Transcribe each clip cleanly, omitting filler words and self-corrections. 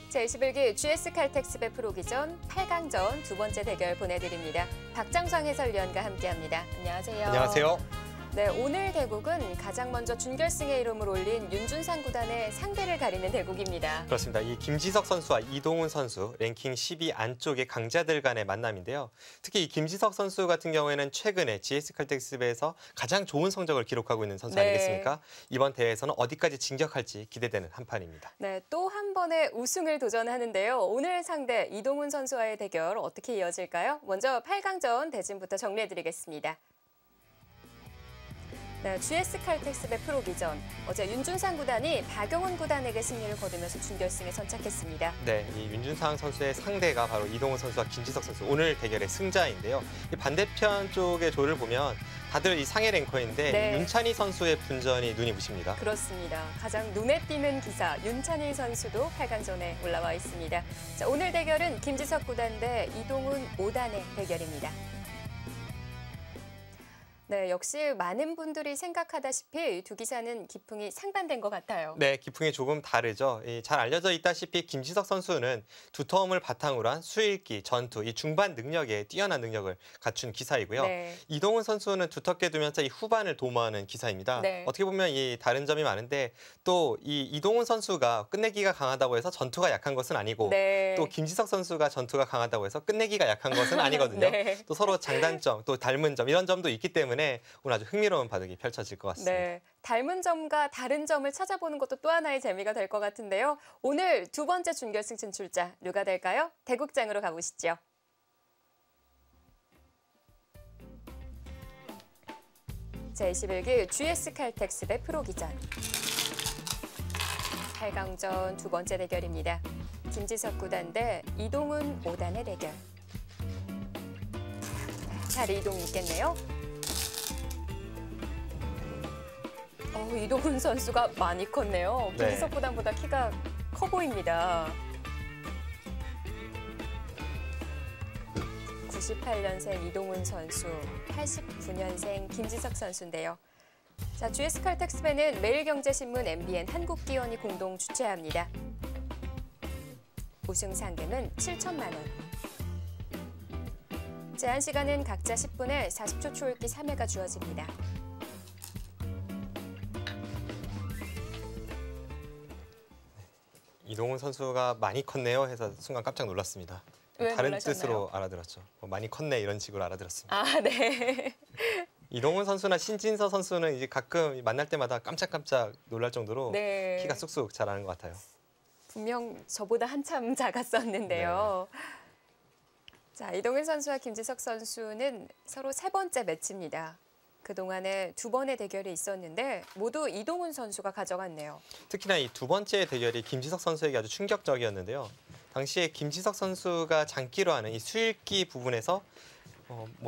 제21기 GS 칼텍스배 프로기전 8강전 두 번째 대결 보내드립니다. 박장성 해설위원과 함께합니다. 안녕하세요. 안녕하세요. 네, 오늘 대국은 가장 먼저 준결승에 이름을 올린 윤준상 구단의 상대를 가리는 대국입니다. 그렇습니다. 이 김지석 선수와 이동훈 선수, 랭킹 10위 안쪽의 강자들 간의 만남인데요. 특히 이 김지석 선수 같은 경우에는 최근에 GS 칼텍스배에서 가장 좋은 성적을 기록하고 있는 선수 아니겠습니까? 이번 대회에서는 어디까지 진격할지 기대되는 한판입니다. 네, 또 한 번의 우승을 도전하는데요. 오늘 상대 이동훈 선수와의 대결 어떻게 이어질까요? 먼저 8강전 대진부터 정리해드리겠습니다. 네, GS 칼텍스배 프로기전. 어제 윤준상 구단이 박용훈 구단에게 승리를 거두면서 준결승에 선착했습니다. 네, 이 윤준상 선수의 상대가 바로 이동훈 선수와 김지석 선수, 오늘 대결의 승자인데요. 이 반대편 쪽의 조를 보면 다들 이 상해 랭커인데 네. 윤찬희 선수의 분전이 눈이 부십니다. 그렇습니다. 가장 눈에 띄는 기사, 윤찬희 선수도 8강전에 올라와 있습니다. 자, 오늘 대결은 김지석 구단 대 이동훈 5단의 대결입니다. 네, 역시 많은 분들이 생각하다시피 두 기사는 기풍이 상반된 것 같아요. 네, 기풍이 조금 다르죠. 잘 알려져 있다시피 김지석 선수는 두터움을 바탕으로 한 수읽기, 전투, 이 중반 능력에 뛰어난 능력을 갖춘 기사이고요. 네. 이동훈 선수는 두텁게 두면서 이 후반을 도모하는 기사입니다. 네. 어떻게 보면 이 다른 점이 많은데 또 이 이동훈 선수가 끝내기가 강하다고 해서 전투가 약한 것은 아니고 네. 또 김지석 선수가 전투가 강하다고 해서 끝내기가 약한 것은 아니거든요. 네. 또 서로 장단점, 또 닮은 점 이런 점도 있기 때문에 오늘 아주 흥미로운 바둑이 펼쳐질 것 같습니다. 네, 닮은 점과 다른 점을 찾아보는 것도 또 하나의 재미가 될 것 같은데요. 오늘 두 번째 준결승 진출자 누가 될까요? 대국장으로 가보시죠. 제21기 GS 칼텍스배 프로기전 8강전 두 번째 대결입니다. 김지석 구단 대 이동훈 5단의 대결. 자리 이동이 있겠네요. 이동훈 선수가 많이 컸네요. 네. 김지석 구단보다 키가 커 보입니다. 98년생 이동훈 선수, 89년생 김지석 선수인데요. 자, GS 칼텍스배는 매일경제신문, MBN, 한국기원이 공동 주최합니다. 우승 상금은 7천만 원. 제한 시간은 각자 10분에 40초 초읽기 3회가 주어집니다. 이동훈 선수가 많이 컸네요 해서 순간 깜짝 놀랐습니다. 왜 다른 놀라셨나요? 뜻으로 알아들었죠. 많이 컸네 이런 식으로 알아들었습니다. 아, 네. 이동훈 선수나 신진서 선수는 이제 가끔 만날 때마다 깜짝깜짝 놀랄 정도로 네. 키가 쑥쑥 자라는 것 같아요. 분명 저보다 한참 작았었는데요. 자, 이동훈 선수와 김지석 선수는 서로 세 번째 매치입니다. 그동안에 두 번의 대결이 있었는데 모두 이동훈 선수가 가져갔네요. 특히나 이 두 번째 대결이 김지석 선수에게 아주 충격적이었는데요. 당시에 김지석 선수가 장기로 하는 이 수읽기 부분에서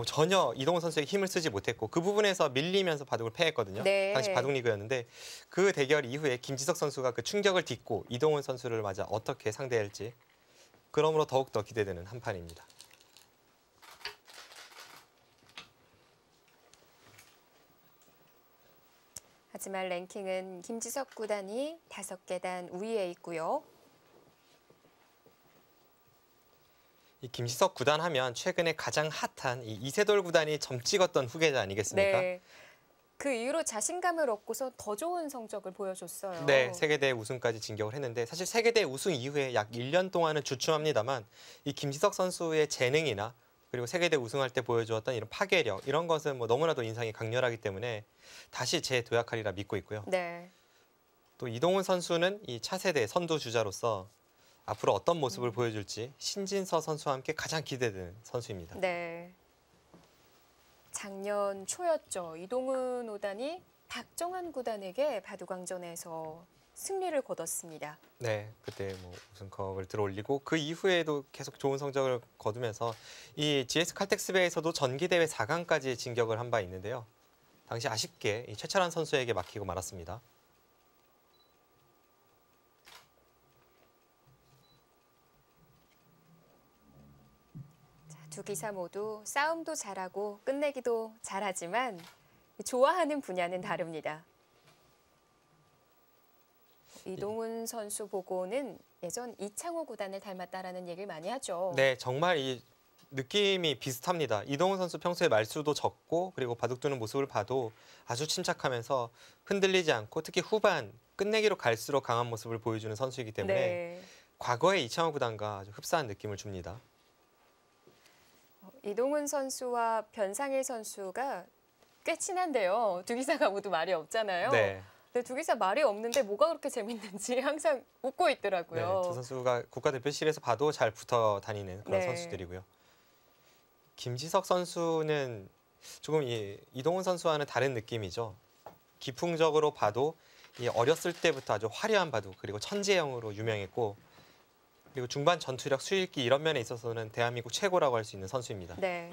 전혀 이동훈 선수에게 힘을 쓰지 못했고 그 부분에서 밀리면서 바둑을 패했거든요. 네. 당시 바둑 리그였는데 그 대결 이후에 김지석 선수가 그 충격을 딛고 이동훈 선수를 맞아 어떻게 상대할지 그러므로 더욱더 기대되는 한판입니다. 하지만 랭킹은 김지석 구단이 5계단 우위에 있고요. 이 김지석 구단 하면 최근에 가장 핫한 이 이세돌 구단이 점 찍었던 후계자 아니겠습니까? 네. 그 이후로 자신감을 얻고서 더 좋은 성적을 보여줬어요. 네, 세계대회 우승까지 진격을 했는데 사실 세계대회 우승 이후에 약 1년 동안은 주춤합니다만 이 김지석 선수의 재능이나 그리고 세계대회 우승할 때 보여주었던 이런 파괴력 이런 것은 너무나도 인상이 강렬하기 때문에 다시 재도약하리라 믿고 있고요. 네. 또 이동훈 선수는 이 차세대 선두 주자로서 앞으로 어떤 모습을 보여줄지 신진서 선수와 함께 가장 기대되는 선수입니다. 네. 작년 초였죠. 이동훈 5단이 박정환 구단에게 바둑왕전에서 승리를 거뒀습니다. 네, 그때 우승컵을 들어올리고 그 이후에도 계속 좋은 성적을 거두면서 이 GS 칼텍스배에서도 전기대회 4강까지 진격을 한 바 있는데요. 당시 아쉽게 이 최철한 선수에게 막히고 말았습니다. 두 기사 모두 싸움도 잘하고 끝내기도 잘하지만 좋아하는 분야는 다릅니다. 이동훈 선수 보고는 예전 이창호 구단을 닮았다라는 얘기를 많이 하죠. 네, 정말 이 느낌이 비슷합니다. 이동훈 선수 평소에 말수도 적고 그리고 바둑두는 모습을 봐도 아주 침착하면서 흔들리지 않고 특히 후반 끝내기로 갈수록 강한 모습을 보여주는 선수이기 때문에 네. 과거의 이창호 구단과 아주 흡사한 느낌을 줍니다. 이동훈 선수와 변상일 선수가 꽤 친한데요. 두 기사가 모두 말이 없잖아요. 네. 근데 두 기사 말이 없는데 뭐가 그렇게 재밌는지 항상 웃고 네, 있더라고요. 두 선수가 국가대표실에서 봐도 잘 붙어 다니는 그런 네. 선수들이고요. 김지석 선수는 조금 이동훈 선수와는 다른 느낌이죠. 기풍적으로 봐도 이 어렸을 때부터 아주 화려한 바둑 그리고 천재형으로 유명했고 그리고 중반 전투력, 수읽기 이런 면에 있어서는 대한민국 최고라고 할 수 있는 선수입니다. 네.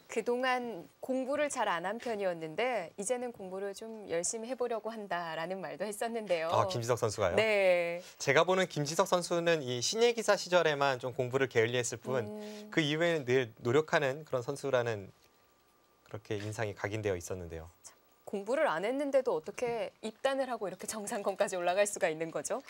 그동안 공부를 잘 안 한 편이었는데 이제는 공부를 좀 열심히 해보려고 한다라는 말도 했었는데요. 아, 김지석 선수가요? 네. 제가 보는 김지석 선수는 이 신예기사 시절에만 좀 공부를 게을리했을 뿐 그 이후에는 늘 노력하는 그런 선수라는 그렇게 인상이 각인되어 있었는데요. 공부를 안 했는데도 어떻게 입단을 하고 이렇게 정상권까지 올라갈 수가 있는 거죠?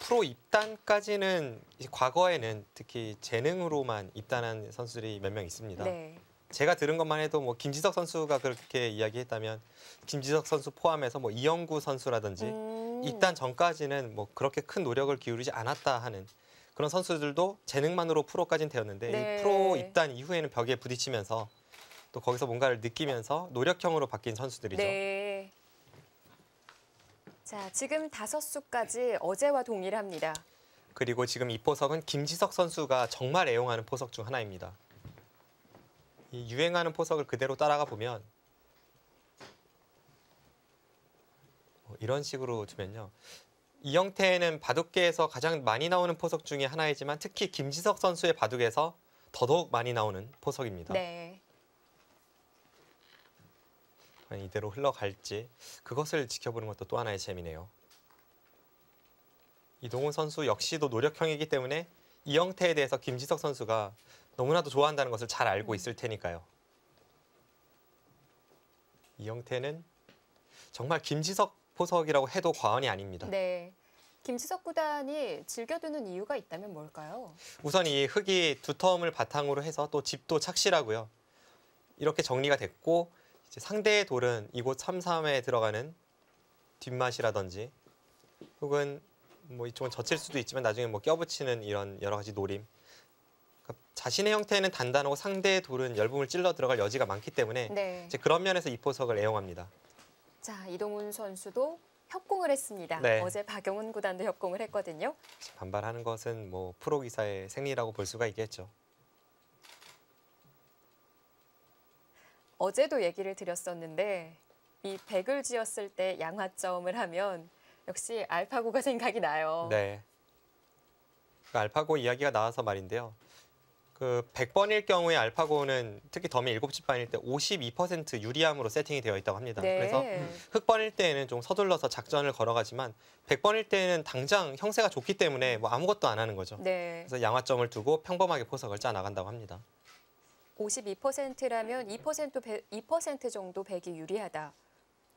프로 입단까지는 이제 과거에는 특히 재능으로만 입단한 선수들이 몇 명 있습니다. 네. 제가 들은 것만 해도 뭐 김지석 선수가 그렇게 이야기했다면 김지석 선수 포함해서 뭐 이영구 선수라든지 입단 전까지는 뭐 그렇게 큰 노력을 기울이지 않았다 하는 그런 선수들도 재능만으로 프로까지는 되었는데 네. 이 프로 입단 이후에는 벽에 부딪히면서 또 거기서 뭔가를 느끼면서 노력형으로 바뀐 선수들이죠. 네. 자, 지금 5수까지 어제와 동일합니다. 그리고 지금 이 포석은 김지석 선수가 정말 애용하는 포석 중 하나입니다. 이 유행하는 포석을 그대로 따라가 보면 이런 식으로 두면요. 이 형태는 바둑계에서 가장 많이 나오는 포석 중에 하나이지만 특히 김지석 선수의 바둑에서 더더욱 많이 나오는 포석입니다. 네. 과연 이대로 흘러갈지 그것을 지켜보는 것도 또 하나의 재미네요. 이동훈 선수 역시도 노력형이기 때문에 이 형태에 대해서 김지석 선수가 너무나도 좋아한다는 것을 잘 알고 있을 테니까요. 이 형태는 정말 김지석 포석이라고 해도 과언이 아닙니다. 네. 김지석 구단이 즐겨두는 이유가 있다면 뭘까요? 우선 이 흙이 두텀을 바탕으로 해서 또 집도 착실하고요. 이렇게 정리가 됐고 이제 상대의 돌은 이곳 3-3에 들어가는 뒷맛이라든지 혹은 뭐 이쪽은 젖힐 수도 있지만 나중에 뭐 껴붙이는 이런 여러 가지 노림. 그러니까 자신의 형태는 단단하고 상대의 돌은 열분을 찔러 들어갈 여지가 많기 때문에 네. 이제 그런 면에서 이 포석을 애용합니다. 자, 이동훈 선수도 협공을 했습니다. 네. 어제 박용훈 구단도 협공을 했거든요. 반발하는 것은 뭐 프로 기사의 생리라고 볼 수가 있겠죠. 어제도 얘기를 드렸었는데 이 100을 지었을 때 양화점을 하면 역시 알파고가 생각이 나요. 네. 그 알파고 이야기가 나와서 말인데요. 그 100번일 경우에 알파고는 특히 더미 7집 반일 때 52% 유리함으로 세팅이 되어 있다고 합니다. 네. 그래서 흑번일 때에는 좀 서둘러서 작전을 걸어가지만 100번일 때에는 당장 형세가 좋기 때문에 뭐 아무것도 안 하는 거죠. 네. 그래서 양화점을 두고 평범하게 포석을 짜 나간다고 합니다. 52%라면 2% 정도 100이 유리하다.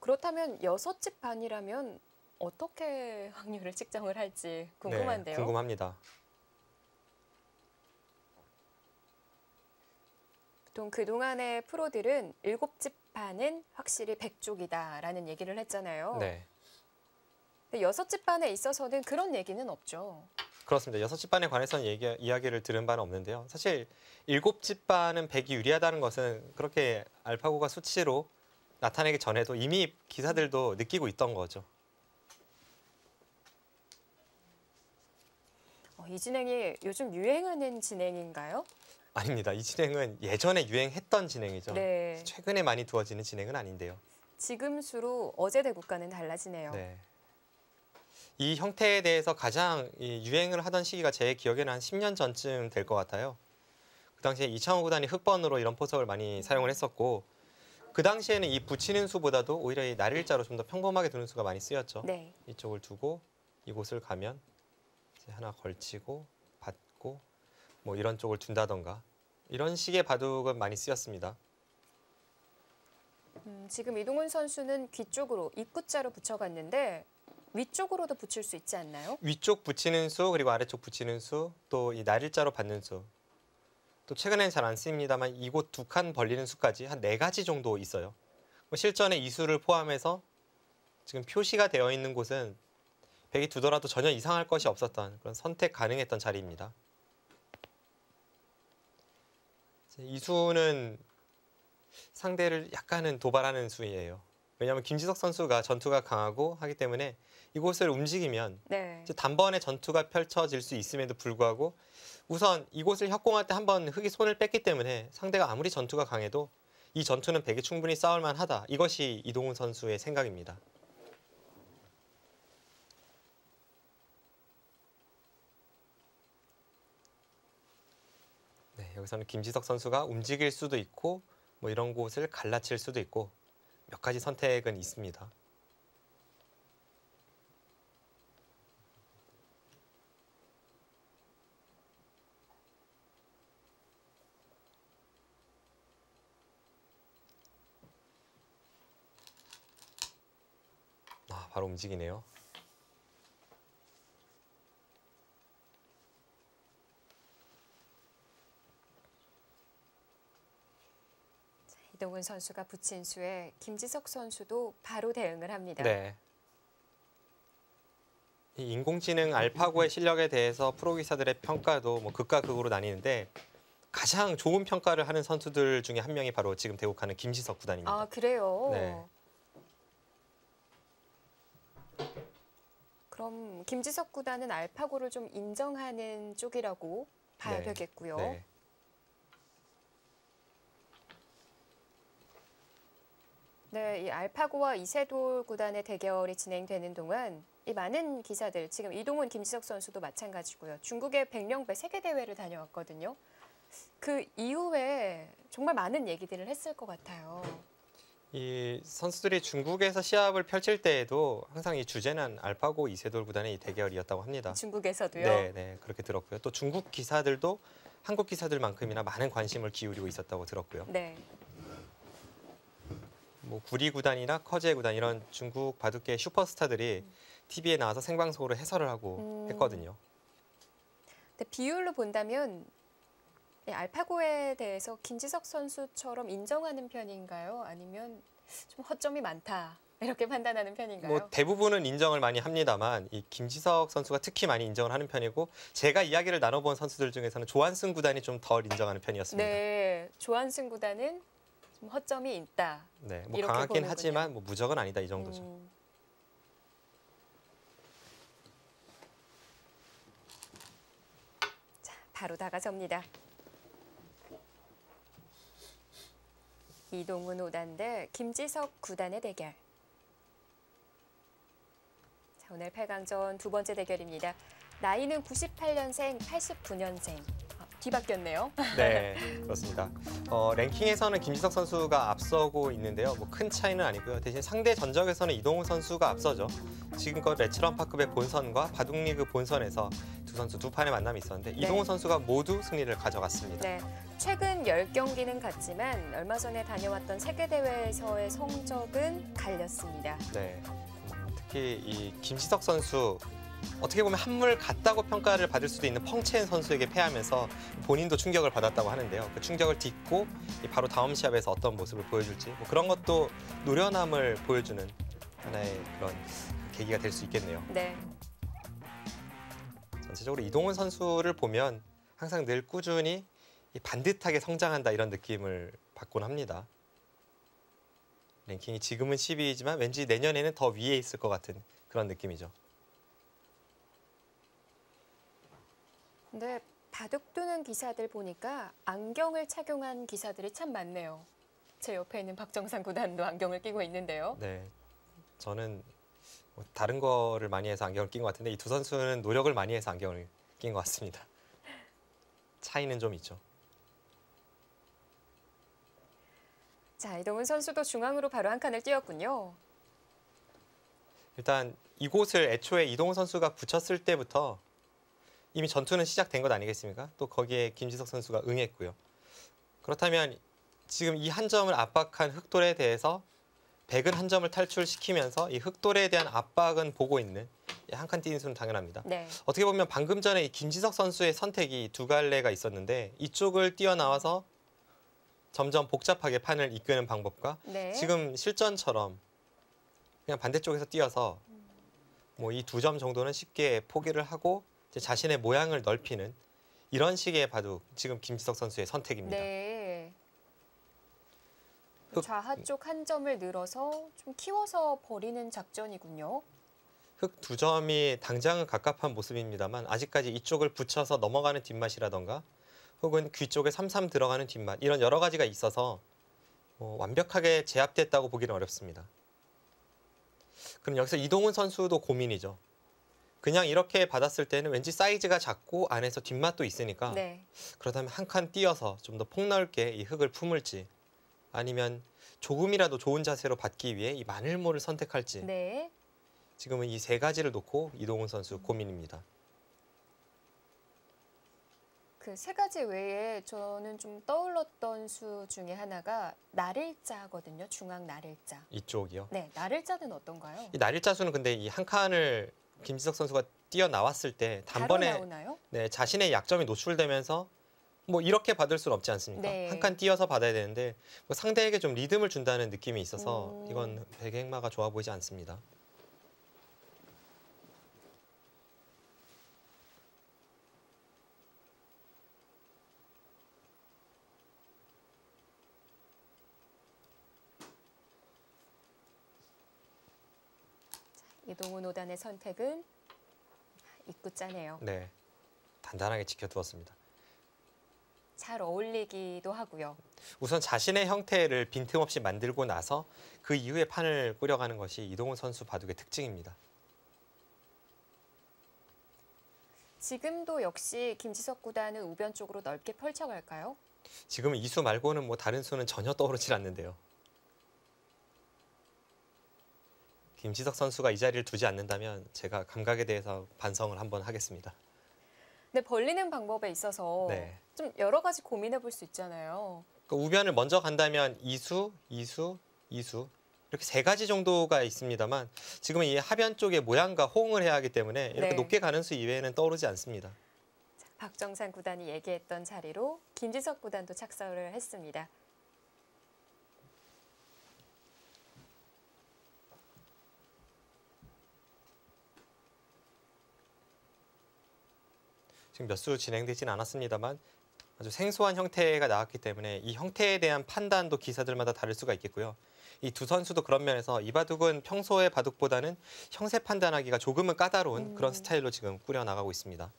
그렇다면 6집 반이라면 어떻게 확률을 측정을 할지 궁금한데요. 네, 궁금합니다. 보통 그동안의 프로들은 7집 반은 확실히 100쪽이다라는 얘기를 했잖아요. 네. 근데 6집 반에 있어서는 그런 얘기는 없죠. 그렇습니다. 6집 반에 관해서는 이야기를 들은 바는 없는데요. 사실 7집 반은 100이 유리하다는 것은 그렇게 알파고가 수치로 나타내기 전에도 이미 기사들도 느끼고 있던 거죠. 이 진행이 요즘 유행하는 진행인가요? 아닙니다. 이 진행은 예전에 유행했던 진행이죠. 네. 최근에 많이 두어지는 진행은 아닌데요. 지금 수로 어제 대국과는 달라지네요. 네. 이 형태에 대해서 가장 유행을 하던 시기가 제 기억에는 한 10년 전쯤 될 것 같아요. 그 당시에 이창호 구단이 흑번으로 이런 포석을 많이 사용을 했었고 그 당시에는 이 붙이는 수보다도 오히려 이 날일자로 좀 더 평범하게 두는 수가 많이 쓰였죠. 네. 이쪽을 두고 이곳을 가면 이제 하나 걸치고 받고 뭐 이런 쪽을 둔다던가 이런 식의 바둑은 많이 쓰였습니다. 지금 이동훈 선수는 귀 쪽으로 입구자로 붙여갔는데 위쪽으로도 붙일 수 있지 않나요? 위쪽 붙이는 수 그리고 아래쪽 붙이는 수 또 이 날일자로 받는 수 또 최근엔 잘 안 씁니다만 이곳 2칸 벌리는 수까지 한 4가지 정도 있어요. 뭐 실전에 이 수를 포함해서 지금 표시가 되어 있는 곳은 백이 두더라도 전혀 이상할 것이 없었던 그런 선택 가능했던 자리입니다. 이 수는 상대를 약간은 도발하는 수예요. 왜냐하면 김지석 선수가 전투가 강하고 하기 때문에 이곳을 움직이면 네. 이제 단번에 전투가 펼쳐질 수 있음에도 불구하고 우선 이곳을 협공할 때 한번 흑이 손을 뺐기 때문에 상대가 아무리 전투가 강해도 이 전투는 백이 충분히 싸울 만하다. 이것이 이동훈 선수의 생각입니다. 네, 여기서는 김지석 선수가 움직일 수도 있고 뭐 이런 곳을 갈라칠 수도 있고 몇 가지 선택은 있습니다. 바로 움직이네요. 이동훈 선수가 붙인 수에 김지석 선수도 바로 대응을 합니다. 네. 이 인공지능 알파고의 실력에 대해서 프로기사들의 평가도 뭐 극과 극으로 나뉘는데 가장 좋은 평가를 하는 선수들 중에 한 명이 바로 지금 대국하는 김지석 구단입니다. 아, 그래요? 네. 그럼 김지석 구단은 알파고를 좀 인정하는 쪽이라고 봐야 네. 되겠고요. 네. 네, 이 알파고와 이세돌 구단의 대결이 진행되는 동안 이 많은 기사들, 지금 이동훈, 김지석 선수도 마찬가지고요. 중국의 백령배 세계대회를 다녀왔거든요. 그 이후에 정말 많은 얘기들을 했을 것 같아요. 이 선수들이 중국에서 시합을 펼칠 때에도 항상 이 주제는 알파고 이세돌 구단의 이 대결이었다고 합니다. 중국에서도요? 네, 네, 그렇게 들었고요. 또 중국 기사들도 한국 기사들만큼이나 많은 관심을 기울이고 있었다고 들었고요. 네. 뭐 구리 구단이나 커제 구단 이런 중국 바둑계 슈퍼스타들이 TV에 나와서 생방송으로 해설을 하고 했거든요. 근데 비율로 본다면 이 알파고에 대해서 김지석 선수처럼 인정하는 편인가요? 아니면 좀 허점이 많다 이렇게 판단하는 편인가요? 뭐 대부분은 인정을 많이 합니다만 이 김지석 선수가 특히 많이 인정을 하는 편이고 제가 이야기를 나눠본 선수들 중에서는 조한승 구단이 좀 덜 인정하는 편이었습니다. 네, 조한승 구단은 좀 허점이 있다. 네, 뭐 이렇게 강하긴 보는군요. 하지만 뭐 무적은 아니다 이 정도죠. 자, 바로 다가섭니다. 이동훈 5단 대 김지석 9단의 대결. 자, 오늘 8강전 두 번째 대결입니다. 나이는 98년생, 89년생. 뒤바뀌었네요. 네, 그렇습니다. 랭킹에서는 김지석 선수가 앞서고 있는데요. 뭐 큰 차이는 아니고요. 대신 상대 전적에서는 이동훈 선수가 앞서죠. 지금껏 레츠런파크배 본선과 바둑리그 본선에서 두 선수 두 판의 만남이 있었는데 네. 이동훈 선수가 모두 승리를 가져갔습니다. 네, 최근 10경기는 갔지만 얼마 전에 다녀왔던 세계대회에서의 성적은 갈렸습니다. 네, 특히 이 김지석 선수 어떻게 보면 한물 같다고 평가를 받을 수도 있는 펑첸 선수에게 패하면서 본인도 충격을 받았다고 하는데요. 그 충격을 딛고 바로 다음 시합에서 어떤 모습을 보여줄지 뭐 그런 것도 노련함을 보여주는 하나의 그런 계기가 될 수 있겠네요. 네. 전체적으로 이동훈 선수를 보면 항상 늘 꾸준히 반듯하게 성장한다 이런 느낌을 받곤 합니다. 랭킹이 지금은 10위이지만 왠지 내년에는 더 위에 있을 것 같은 그런 느낌이죠. 근데 바둑 두는 기사들 보니까 안경을 착용한 기사들이 참 많네요. 제 옆에 있는 박정상 구단도 안경을 끼고 있는데요. 네, 저는 뭐 다른 거를 많이 해서 안경을 낀 것 같은데 이 두 선수는 노력을 많이 해서 안경을 낀 것 같습니다. 차이는 좀 있죠. 자, 이동훈 선수도 중앙으로 바로 한 칸을 띄웠군요. 일단 이곳을 애초에 이동훈 선수가 붙였을 때부터 이미 전투는 시작된 것 아니겠습니까? 또 거기에 김지석 선수가 응했고요. 그렇다면 지금 이 한 점을 압박한 흑돌에 대해서 백은 한 점을 탈출시키면서 이 흑돌에 대한 압박은 보고 있는 한 칸 뛰는 수는 당연합니다. 네. 어떻게 보면 방금 전에 이 김지석 선수의 선택이 두 갈래가 있었는데 이쪽을 뛰어나와서 점점 복잡하게 판을 이끄는 방법과 네. 지금 실전처럼 그냥 반대쪽에서 뛰어서 뭐 이 두 점 정도는 쉽게 포기를 하고 이제 자신의 모양을 넓히는 이런 식의 바둑 지금 김지석 선수의 선택입니다. 네. 흑- 좌하 쪽 한 점을 늘어서 좀 키워서 버리는 작전이군요. 흑 두 점이 당장은 갑갑한 모습입니다만 아직까지 이쪽을 붙여서 넘어가는 뒷맛이라던가 혹은 귀 쪽에 삼삼 들어가는 뒷맛 이런 여러 가지가 있어서 완벽하게 제압됐다고 보기는 어렵습니다. 그럼 여기서 이동훈 선수도 고민이죠. 그냥 이렇게 받았을 때는 왠지 사이즈가 작고 안에서 뒷맛도 있으니까 네. 그렇다면 한 칸 띄어서 좀 더 폭넓게 이 흙을 품을지 아니면 조금이라도 좋은 자세로 받기 위해 이 마늘모를 선택할지 네. 지금은 이 세 가지를 놓고 이동훈 선수 고민입니다. 그 세 가지 외에 저는 좀 떠올랐던 수 중에 하나가 날일자거든요. 중앙 날일자. 이쪽이요. 네, 날일자는 어떤가요? 이 날일자 수는 근데 이 한 칸을 김지석 선수가 뛰어나왔을 때 바로 단번에 나오나요? 네, 자신의 약점이 노출되면서 뭐 이렇게 받을 수는 없지 않습니까? 네. 한 칸 띄어서 받아야 되는데 뭐 상대에게 좀 리듬을 준다는 느낌이 있어서 음. 이건 백행마가 좋아 보이지 않습니다. 이동훈 5단의 선택은 입구자네요. 네, 단단하게 지켜두었습니다. 잘 어울리기도 하고요. 우선 자신의 형태를 빈틈없이 만들고 나서 그 이후에 판을 꾸려가는 것이 이동훈 선수 바둑의 특징입니다. 지금도 역시 김지석 구단은 우변 쪽으로 넓게 펼쳐갈까요? 지금은 이 수 말고는 뭐 다른 수는 전혀 떠오르질 않는데요. 김지석 선수가 이 자리를 두지 않는다면 제가 감각에 대해서 반성을 한번 하겠습니다. 근데 벌리는 방법에 있어서 네. 좀 여러 가지 고민해 볼 수 있잖아요. 그 우변을 먼저 간다면 이수, 이수, 이수 이렇게 세 가지 정도가 있습니다만 지금은 이 하변 쪽의 모양과 호응을 해야 하기 때문에 이렇게 네. 높게 가는 수 이외에는 떠오르지 않습니다. 박정산 구단이 얘기했던 자리로 김지석 구단도 착석을 했습니다. 지금 몇 수 진행되지는 않았습니다만 아주 생소한 형태가 나왔기 때문에 이 형태에 대한 판단도 기사들마다 다를 수가 있겠고요. 이 두 선수도 그런 면에서 이 바둑은 평소의 바둑보다는 형세 판단하기가 조금은 까다로운 그런 스타일로 지금 꾸려나가고 있습니다.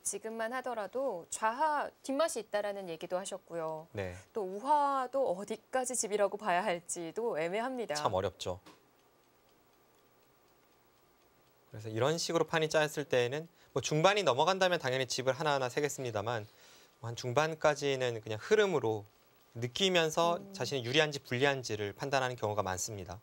지금만 하더라도 좌하 뒷맛이 있다라는 얘기도 하셨고요. 네, 또 우하도 어디까지 집이라고 봐야 할지도 애매합니다. 참 어렵죠. 그래서 이런 식으로 판이 짜였을 때에는 뭐 중반이 넘어간다면 당연히 집을 하나하나 세겠습니다만 한 중반까지는 그냥 흐름으로 느끼면서 자신이 유리한지 불리한지를 판단하는 경우가 많습니다.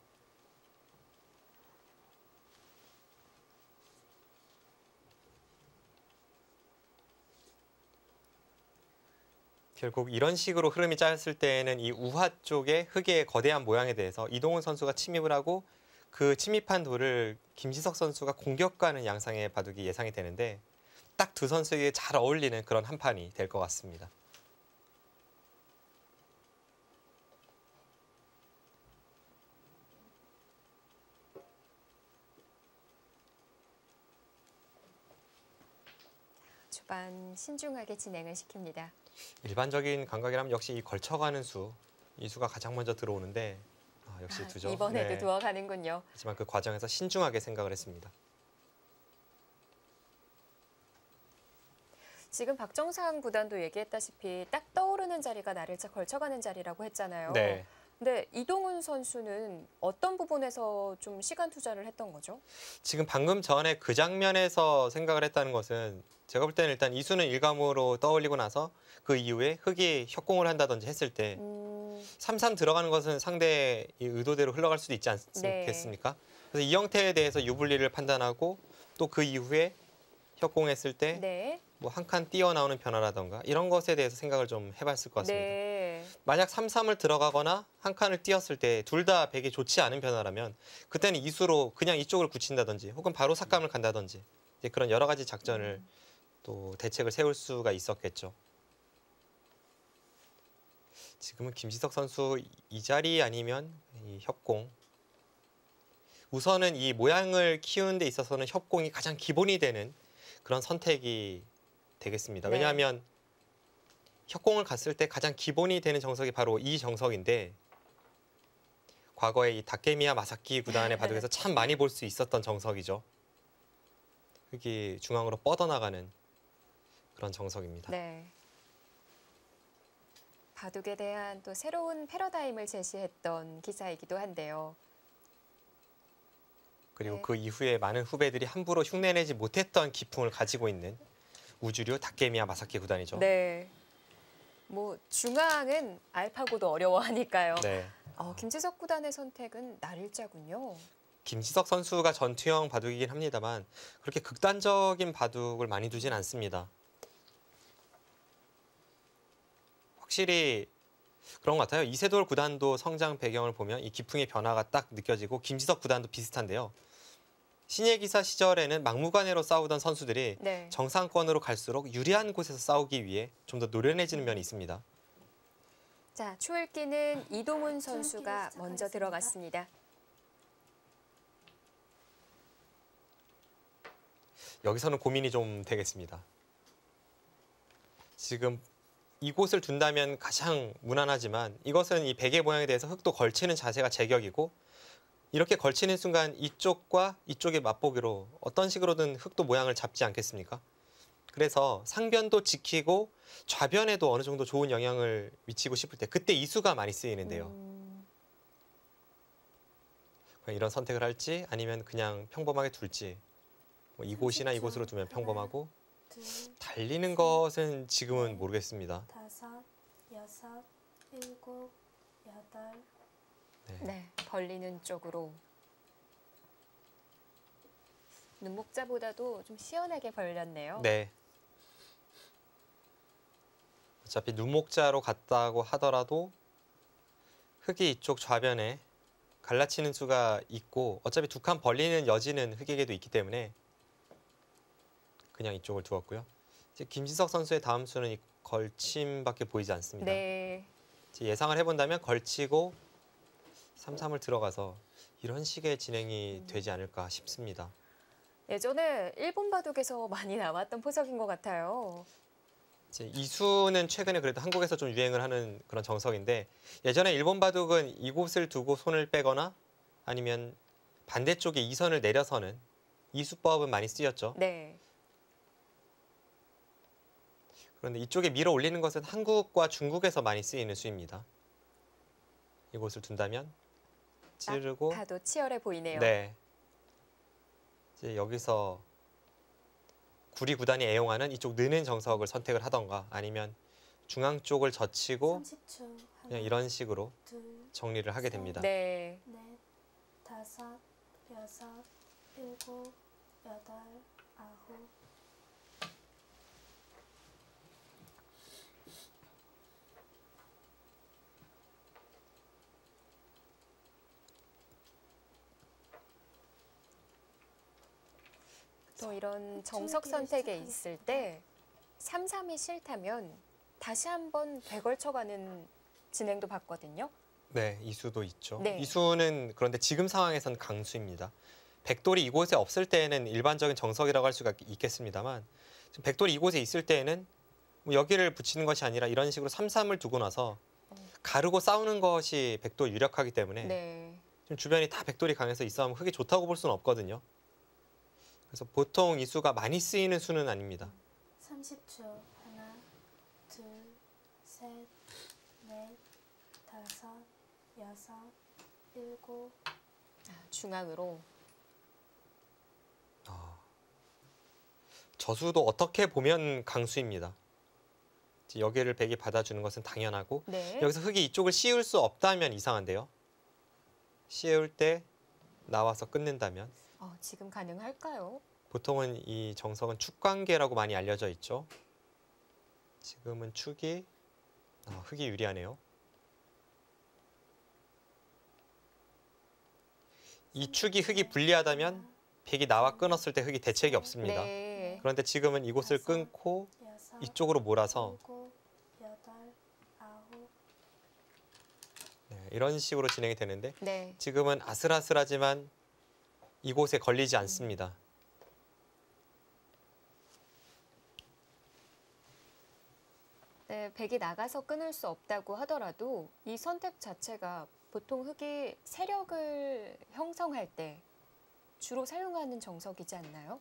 결국 이런 식으로 흐름이 짜였을 때에는 이 우하 쪽의 흙의 거대한 모양에 대해서 이동훈 선수가 침입을 하고 그 침입한 돌을 김지석 선수가 공격가는 양상의 바둑이 예상이 되는데 딱 두 선수에게 잘 어울리는 그런 한 판이 될 것 같습니다. 초반 신중하게 진행을 시킵니다. 일반적인 감각이라면 역시 이 걸쳐가는 수, 이 수가 가장 먼저 들어오는데 역시 두죠. 이번에도 네. 두어가는군요. 하지만 그 과정에서 신중하게 생각을 했습니다. 지금 박정상 구단도 얘기했다시피 딱 떠오르는 자리가 날일자 걸쳐가는 자리라고 했잖아요. 네. 근데 이동훈 선수는 어떤 부분에서 좀 시간 투자를 했던 거죠? 지금 방금 전에 그 장면에서 생각을 했다는 것은 제가 볼 때는 일단 이수는 일감으로 떠올리고 나서 그 이후에 흙이 협공을 한다든지 했을 때 3-3 들어가는 것은 상대의 의도대로 흘러갈 수도 있지 않겠습니까? 그래서 이 형태에 대해서 유불리를 판단하고 또 그 이후에 협공했을 때 네. 뭐 한 칸 뛰어나오는 변화라던가 이런 것에 대해서 생각을 좀 해봤을 것 같습니다. 네. 만약 3-3을 들어가거나 한 칸을 띄었을 때 둘 다 백이 좋지 않은 변화라면 그때는 이수로 그냥 이쪽을 굳힌다든지 혹은 바로 삭감을 간다든지 이제 그런 여러 가지 작전을 또 대책을 세울 수가 있었겠죠. 지금은 김지석 선수 이 자리 아니면 이 협공. 우선은 이 모양을 키우는 데 있어서는 협공이 가장 기본이 되는 그런 선택이 되겠습니다. 네. 왜냐하면 협공을 갔을 때 가장 기본이 되는 정석이 바로 이 정석인데 과거에 이 다케미야 마사키 구단의 바둑에서 참 많이 볼 수 있었던 정석이죠. 흙이 중앙으로 뻗어나가는 그런 정석입니다. 네. 바둑에 대한 또 새로운 패러다임을 제시했던 기사이기도 한데요. 그리고 네. 그 이후에 많은 후배들이 함부로 흉내내지 못했던 기풍을 가지고 있는 우주류 다케미야 마사키 구단이죠. 네. 뭐 중앙은 알파고도 어려워하니까요. 네. 김지석 구단의 선택은 날일자군요. 김지석 선수가 전투형 바둑이긴 합니다만 그렇게 극단적인 바둑을 많이 두진 않습니다. 확실히 그런 것 같아요. 이세돌 구단도 성장 배경을 보면 이 기풍의 변화가 딱 느껴지고 김지석 구단도 비슷한데요. 신예 기사 시절에는 막무가내로 싸우던 선수들이 네. 정상권으로 갈수록 유리한 곳에서 싸우기 위해 좀 더 노련해지는 면이 있습니다. 자, 초읽기는 이동훈 선수가 먼저 들어갔습니다. 여기서는 고민이 좀 되겠습니다. 지금 이곳을 둔다면 가장 무난하지만 이것은 이 베개 모양에 대해서 흙도 걸치는 자세가 제격이고 이렇게 걸치는 순간 이쪽과 이쪽의 맞보기로 어떤 식으로든 흙도 모양을 잡지 않겠습니까? 그래서 상변도 지키고 좌변에도 어느 정도 좋은 영향을 미치고 싶을 때 그때 이수가 많이 쓰이는데요. 그냥 이런 선택을 할지 아니면 그냥 평범하게 둘지 뭐 이곳이나 이곳으로 두면 평범하고 달리는 것은 지금은 모르겠습니다. 5, 6, 7, 8 네, 벌리는 쪽으로. 눈목자보다도 좀 시원하게 벌렸네요. 네. 어차피 눈목자로 갔다고 하더라도 흙이 이쪽 좌변에 갈라치는 수가 있고 어차피 두 칸 벌리는 여지는 흙에게도 있기 때문에 그냥 이쪽을 두었고요. 이제 김지석 선수의 다음 수는 이 걸침밖에 보이지 않습니다. 네. 이제 예상을 해본다면 걸치고 3-3을 들어가서 이런 식의 진행이 되지 않을까 싶습니다. 예전에 일본 바둑에서 많이 나왔던 포석인 것 같아요. 이제 이수는 최근에 그래도 한국에서 좀 유행을 하는 그런 정석인데 예전에 일본 바둑은 이곳을 두고 손을 빼거나 아니면 반대쪽에 이선을 내려서는 이수법은 많이 쓰였죠. 네. 그런데 이쪽에 밀어 올리는 것은 한국과 중국에서 많이 쓰이는 수입니다. 이곳을 둔다면 찌르고 봐도 치열해 보이네요. 네. 이제 여기서 구리 구단이 애용하는 이쪽 느는 정석을 선택을 하던가 아니면 중앙 쪽을 젖히고 30초 그냥 이런 식으로 둘, 정리를 하게 됩니다. 네. 넷, 5, 6, 7, 8, 9 또 이런 정석 선택에 있을 때 3-3이 싫다면 다시 한번 되걸쳐가는 진행도 봤거든요. 네, 이수도 있죠. 네. 이수는 그런데 지금 상황에선 강수입니다. 백돌이 이곳에 없을 때에는 일반적인 정석이라고 할 수가 있겠습니다만 지금 백돌이 이곳에 있을 때에는 뭐 여기를 붙이는 것이 아니라 이런 식으로 3-3을 두고 나서 가르고 싸우는 것이 백돌 유력하기 때문에 네. 지금 주변이 다 백돌이 강해서 이 싸움 흙이 좋다고 볼 수는 없거든요. 그래서 보통 이수가 많이 쓰이는 수는 아닙니다. 30초 하나, 둘, 셋, 넷, 5, 6, 7 중앙으로. 저수도 어떻게 보면 강수입니다. 이제 여기를 백이 받아주는 것은 당연하고 네. 여기서 흙이 이쪽을 씌울 수 없다면 이상한데요. 씌울 때 나와서 끊는다면 지금 가능할까요? 보통은 이 정석은 축관계라고 많이 알려져 있죠. 지금은 축이 흙이 유리하네요. 이 축이 흙이 불리하다면 백이 나와 끊었을 때 흙이 대책이 없습니다. 네. 그런데 지금은 이곳을 끊고 여섯, 이쪽으로 몰아서 일곱, 여덟, 아홉, 이런 식으로 진행이 되는데 네. 지금은 아슬아슬하지만 이곳에 걸리지 않습니다. 네, 백이 나가서 끊을 수 없다고 하더라도 이 선택 자체가 보통 흙이 세력을 형성할 때 주로 사용하는 정석이지 않나요?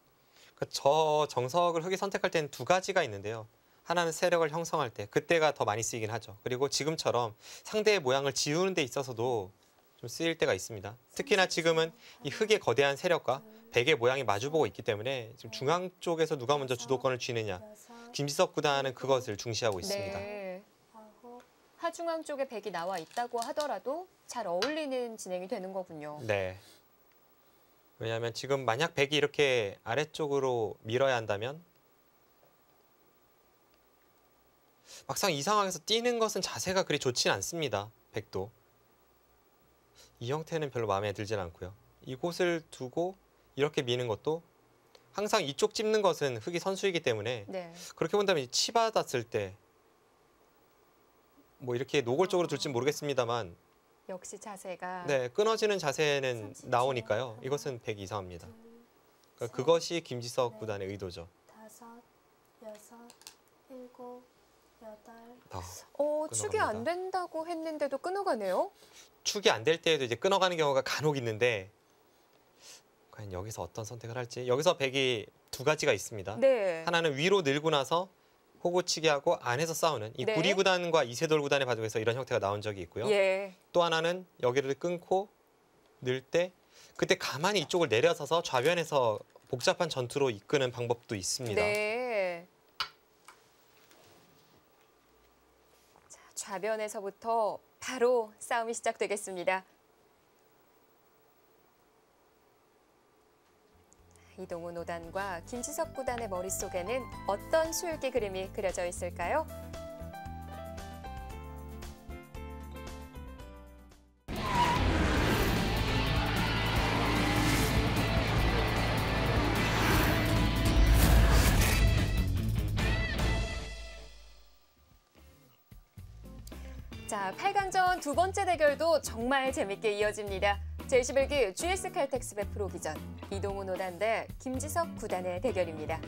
저 정석을 흙이 선택할 때는 두 가지가 있는데요. 하나는 세력을 형성할 때, 그때가 더 많이 쓰이긴 하죠. 그리고 지금처럼 상대의 모양을 지우는 데 있어서도 좀 쓰일 때가 있습니다. 특히나 지금은 이 흙의 거대한 세력과 백의 모양이 마주보고 있기 때문에 지금 중앙 쪽에서 누가 먼저 주도권을 쥐느냐, 여섯, 김지석 구단은 그것을 중시하고 있습니다. 네. 아홉, 하중앙 쪽에 백이 나와 있다고 하더라도 잘 어울리는 진행이 되는 거군요. 네. 왜냐하면 지금 만약 백이 이렇게 아래쪽으로 밀어야 한다면 막상 이 상황에서 뛰는 것은 자세가 그리 좋진 않습니다. 백도. 이 형태는 별로 마음에 들진 않고요. 이곳을 두고 이렇게 미는 것도 항상 이쪽 찝는 것은 흙이 선수이기 때문에 네. 그렇게 본다면 치받았을 때 뭐 이렇게 노골적으로 둘지 모르겠습니다만 역시 자세가 네, 끊어지는 자세는 나오니까요. 이것은 백이 이상합니다. 둘, 그러니까 셋, 그것이 김지석 구단의 의도죠. 다섯, 여섯, 일곱, 여덟, 축이 안 된다고 했는데도 끊어가네요. 축이 안 될 때에도 이제 끊어가는 경우가 간혹 있는데 과연 여기서 어떤 선택을 할지. 여기서 백이 두 가지가 있습니다. 네. 하나는 위로 늘고 나서 호구치기 하고 안에서 싸우는 이 네. 구리 구단과 이세돌 구단의 바둑에서 이런 형태가 나온 적이 있고요. 예. 또 하나는 여기를 끊고 늘 때 그때 가만히 이쪽을 내려서서 좌변에서 복잡한 전투로 이끄는 방법도 있습니다. 네. 자, 좌변에서부터 바로 싸움이 시작되겠습니다. 이동훈 5단과 김지석 9단의 머릿속에는 어떤 수일기 그림이 그려져 있을까요? 자, 8강전 두 번째 대결도 정말 재밌게 이어집니다. 제21기 GS 칼텍스배 프로비전 이동훈 5단 대 김지석 9단의 대결입니다.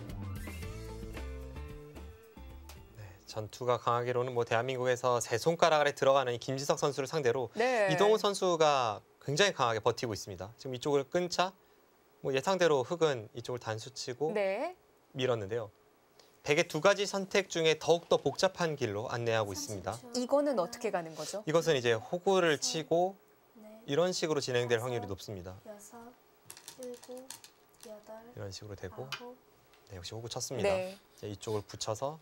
전투가 강하기로는 뭐 대한민국에서 세 손가락 아래 들어가는 이 김지석 선수를 상대로 네. 이동훈 선수가 굉장히 강하게 버티고 있습니다. 지금 이쪽을 끊자 뭐 예상대로 흙은 이쪽을 단수치고 네. 밀었는데요. 백의 두 가지 선택 중에 더욱더 복잡한 길로 안내하고 있습니다. 30초, 이거는 하나, 어떻게 가는 거죠? 이것은 이제 호구를 치고 넷, 이런 식으로 진행될 확률이 높습니다. 여섯, 일곱, 여덟, 이런 식으로 되고 아홉, 네, 역시 호구 쳤습니다. 네. 이제 이쪽을 붙여서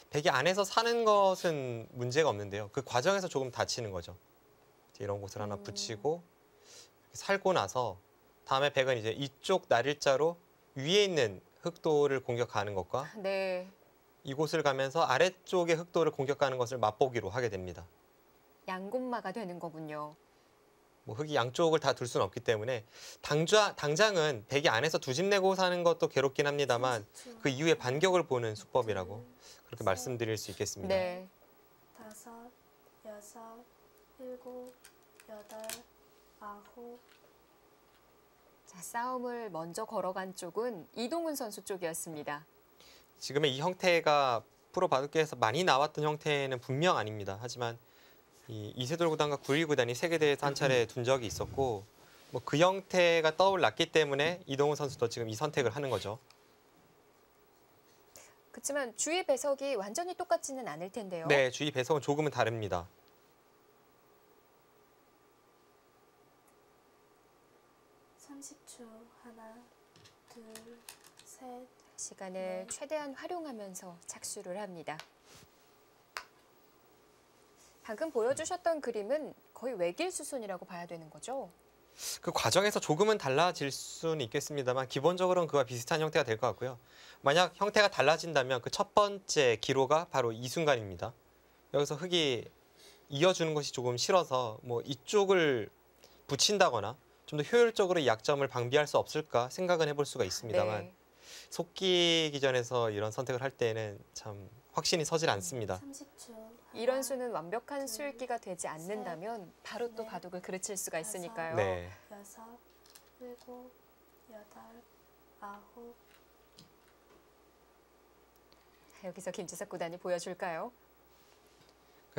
백이 안에서 사는 것은 문제가 없는데요. 그 과정에서 조금 다치는 거죠. 이제 이런 곳을 하나 붙이고 살고 나서 다음에 백은 이제 이쪽 날일자로 위에 있는 흑도를 공격하는 것과 네. 이곳을 가면서 아래쪽의 흑도를 공격하는 것을 맛보기로 하게 됩니다. 양곳마가 되는 거군요. 뭐 흑이 양쪽을 다 둘 수는 없기 때문에 당장은 백이 안에서 두 집 내고 사는 것도 괴롭긴 합니다만 30초, 그 이후에 반격을 보는 수법이라고 둘, 그렇게 말씀드릴 수 있겠습니다. 네. 다섯, 여섯, 일곱, 여덟, 아홉, 자, 싸움을 먼저 걸어간 쪽은 이동훈 선수 쪽이었습니다. 지금의 이 형태가 프로 바둑계에서 많이 나왔던 형태는 분명 아닙니다. 하지만 이 이세돌 구단과 구리 구단이 세계대회에서 한 차례 둔 적이 있었고 뭐 그 형태가 떠올랐기 때문에 이동훈 선수도 지금 이 선택을 하는 거죠. 그렇지만 주위 배석이 완전히 똑같지는 않을 텐데요. 네, 주위 배석은 조금은 다릅니다. 하나, 둘, 셋, 시간을 최대한 활용하면서 착수를 합니다. 방금 보여주셨던 그림은 거의 외길 수순이라고 봐야 되는 거죠? 그 과정에서 조금은 달라질 수는 있겠습니다만 기본적으로는 그와 비슷한 형태가 될 것 같고요. 만약 형태가 달라진다면 그 첫 번째 기로가 바로 이 순간입니다. 여기서 흙이 이어주는 것이 조금 싫어서 뭐 이쪽을 붙인다거나 좀 더 효율적으로 이 약점을 방비할 수 없을까 생각은 해볼 수가 있습니다만 네. 속기 기전에서 이런 선택을 할 때는 참 확신이 서질 않습니다. 30초. 이런 수는 완벽한 둘, 수읽기가 되지 않는다면 바로 또 넷, 바둑을 그르칠 수가 있으니까요. 네. 6, 7, 8, 9. 여기서 김지석 구단이 보여줄까요?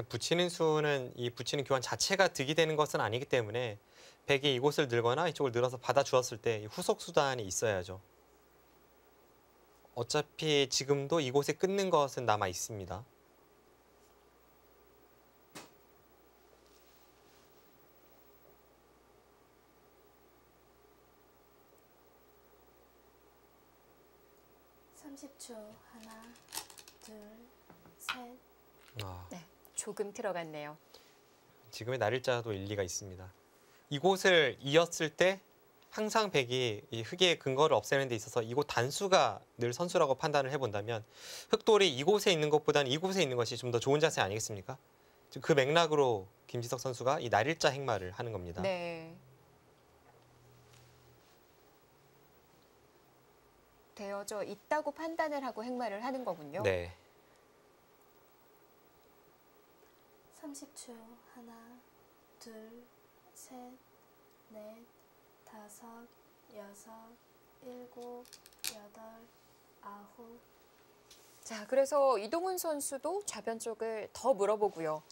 붙이는 수는 이 붙이는 교환 자체가 득이 되는 것은 아니기 때문에 백이 이곳을 늘거나 이쪽을 늘어서 받아 주었을 때 후속 수단이 있어야죠. 어차피 지금도 이곳에 끊는 것은 남아 있습니다. (30초) 하나, 둘, 셋. 아, 네, 조금 들어갔네요. 지금의 날일자도 일리가 있습니다. 이곳을 이었을 때 항상 백이 이 흑의 근거를 없애는 데 있어서 이곳 단수가 늘 선수라고 판단을 해본다면 흑돌이 이곳에 있는 것보다는 이곳에 있는 것이 좀 더 좋은 자세 아니겠습니까? 지금 그 맥락으로 김지석 선수가 이 날일자 행마를 하는 겁니다. 네. 되어져 있다고 판단을 하고 행마를 하는 거군요. 네. 30초 하나, 둘, 셋, 넷, 다섯, 여섯, 일곱, 여덟, 아홉. 자, 그래서 이동훈 선수도 좌변 쪽을 더 물어보고요.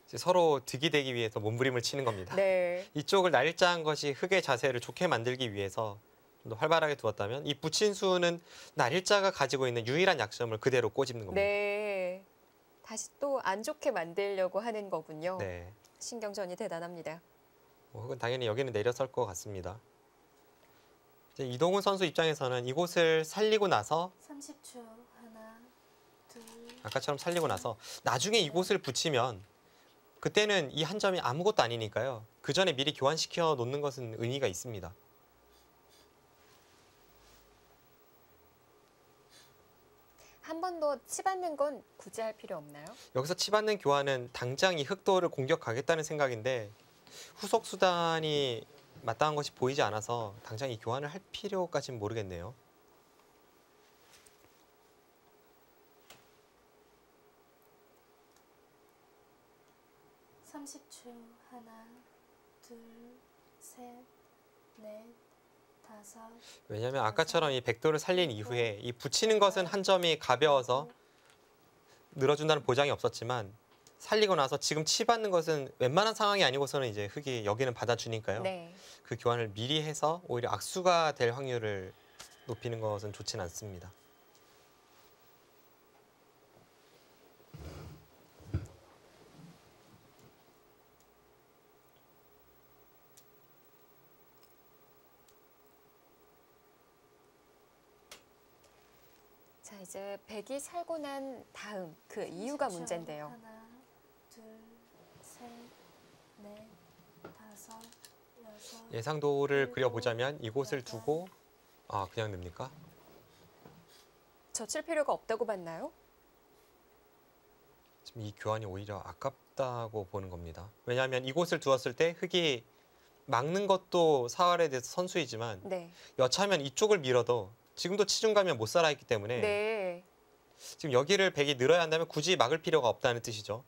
이제 서로 득이 되기 위해서 몸부림을 치는 겁니다. 네. 이쪽을 날일자한 것이 흑의 자세를 좋게 만들기 위해서 좀 더 활발하게 두었다면 이 붙인 수는 날일자가 가지고 있는 유일한 약점을 그대로 꼬집는 겁니다. 네. 다시 또 안 좋게 만들려고 하는 거군요. 네. 신경전이 대단합니다. 흑은 당연히 여기는 내려설 것 같습니다. 이제 이동훈 선수 입장에서는 이곳을 살리고 나서 30초 하나, 둘, 아까처럼 살리고 나서 나중에 이곳을 붙이면 그때는 이 한 점이 아무것도 아니니까요. 그 전에 미리 교환시켜 놓는 것은 의미가 있습니다. 한 번 더 치받는 건 굳이 할 필요 없나요? 여기서 치받는 교환은 당장 이 흑도를 공격하겠다는 생각인데 후속 수단이 마땅한 것이 보이지 않아서 당장 이 교환을 할 필요까지는 모르겠네요. (30초) 하나, 둘, 셋, 넷, 다섯. 왜냐하면 아까처럼 이 백도를 살린 이후에 이 붙이는 것은 한 점이 가벼워서 늘어준다는 보장이 없었지만 살리고 나서 지금 치받는 것은 웬만한 상황이 아니고서는 이제 흑이 여기는 받아주니까요. 네. 그 교환을 미리 해서 오히려 악수가 될 확률을 높이는 것은 좋지는 않습니다. 자, 이제 백이 살고 난 다음 그 이유가 30초. 문제인데요. 하나, 둘, 셋, 넷, 다섯, 여섯. 예상도를 그려보자면 이곳을 두고 그냥 냅니까? 젖힐 필요가 없다고 봤나요? 지금 이 교환이 오히려 아깝다고 보는 겁니다. 왜냐하면 이곳을 두었을 때 흑이 막는 것도 사활에 대해서 선수이지만 네. 여차하면 이쪽을 밀어도 지금도 치중가면 못 살아있기 때문에 네. 지금 여기를 백이 늘어야 한다면 굳이 막을 필요가 없다는 뜻이죠.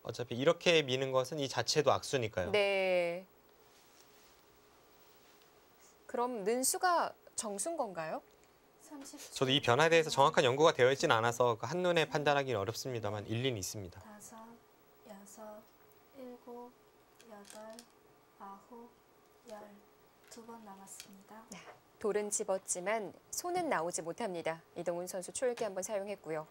어차피 이렇게 미는 것은 이 자체도 악수니까요. 네. 그럼 는수가 정수인 건가요? 30초. 저도 이 변화에 대해서 정확한 연구가 되어 있지는 않아서 그 한눈에 판단하기는 어렵습니다만 일리는 있습니다. 다섯, 여섯, 일곱, 여덟, 아홉, 열. 2번 남았습니다. 돌은 집었지만 손은 나오지 못합니다. 이동훈 선수 초읽기 한번 사용했고요.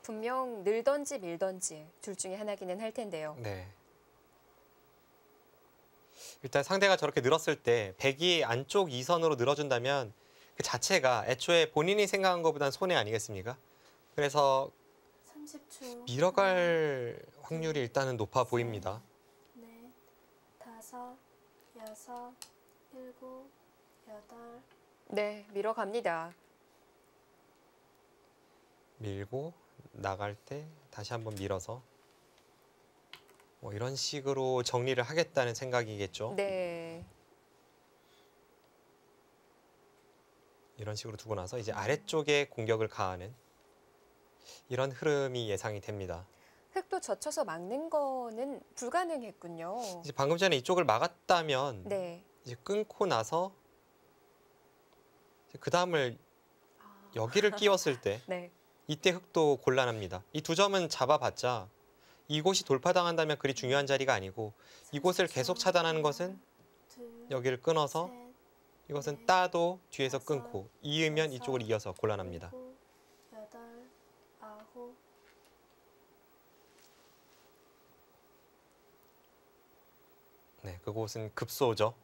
분명 늘던지 밀던지 둘 중에 하나기는 할 텐데요. 네. 일단 상대가 저렇게 늘었을 때 백이 안쪽 2선으로 늘어준다면 그 자체가 애초에 본인이 생각한 것보단 손해 아니겠습니까? 그래서 30초. 밀어갈 확률이 일단은 높아 보입니다. 넷, 다섯, 여섯, 일곱, 여덟, 네, 밀어갑니다. 밀고 나갈 때 다시 한번 밀어서 뭐 이런 식으로 정리를 하겠다는 생각이겠죠. 네. 이런 식으로 두고 나서 이제 아래쪽에 공격을 가하는 이런 흐름이 예상이 됩니다. 흙도 젖혀서 막는 거는 불가능했군요. 이제 방금 전에 이쪽을 막았다면 네. 이제 끊고 나서 그 다음을 여기를 끼웠을 때 네. 이때 흙도 곤란합니다. 이 두 점은 잡아봤자 이곳이 돌파당한다면 그리 중요한 자리가 아니고 이곳을 계속 차단하는 것은 여기를 끊어서 이것은 따도 뒤에서 끊고 이으면 이쪽을 이어서 곤란합니다. 8, 9, 네, 그곳은 급소죠.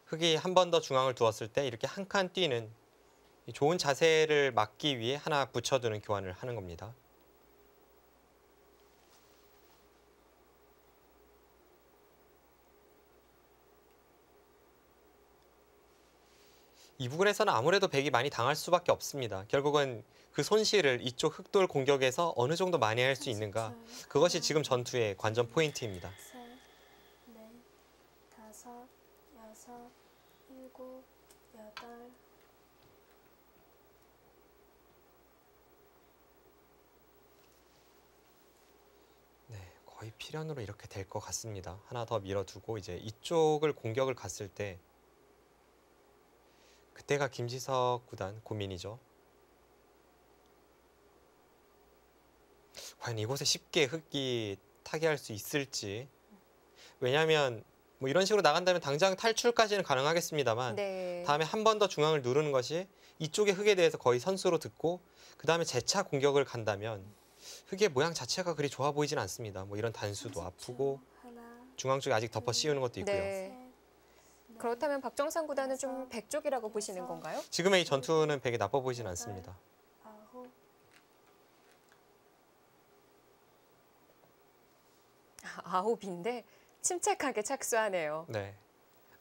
흙이 한 번 더 중앙을 두었을 때 이렇게 한 칸 뛰는 이 좋은 자세를 막기 위해 하나 붙여두는 교환을 하는 겁니다. 이 부분에서는 아무래도 백이 많이 당할 수밖에 없습니다. 결국은 그 손실을 이쪽 흑돌 공격에서 어느 정도 만회할 수 있는가, 그것이 지금 전투의 관전 포인트입니다. 셋, 넷, 다섯, 여섯, 일곱, 여덟. 네, 거의 필연으로 이렇게 될 것 같습니다. 하나 더 밀어두고 이제 이쪽을 공격을 갔을 때 그때가 김지석 구단 고민이죠. 과연 이곳에 쉽게 흙이 타개할 수 있을지. 왜냐하면 뭐 이런 식으로 나간다면 당장 탈출까지는 가능하겠습니다만 네. 다음에 한 번 더 중앙을 누르는 것이 이쪽의 흙에 대해서 거의 선수로 듣고 그 다음에 재차 공격을 간다면 흙의 모양 자체가 그리 좋아 보이진 않습니다. 뭐 이런 단수도 30초. 아프고 하나, 중앙 쪽에 아직 덮어 씌우는 것도 있고요. 네. 셋, 넷, 그렇다면 박정상 구단은 좀 백쪽이라고 보시는 건가요? 지금의 이 전투는 백이 나빠 보이진 않습니다. 아홉. 아홉인데 침착하게 착수하네요. 네.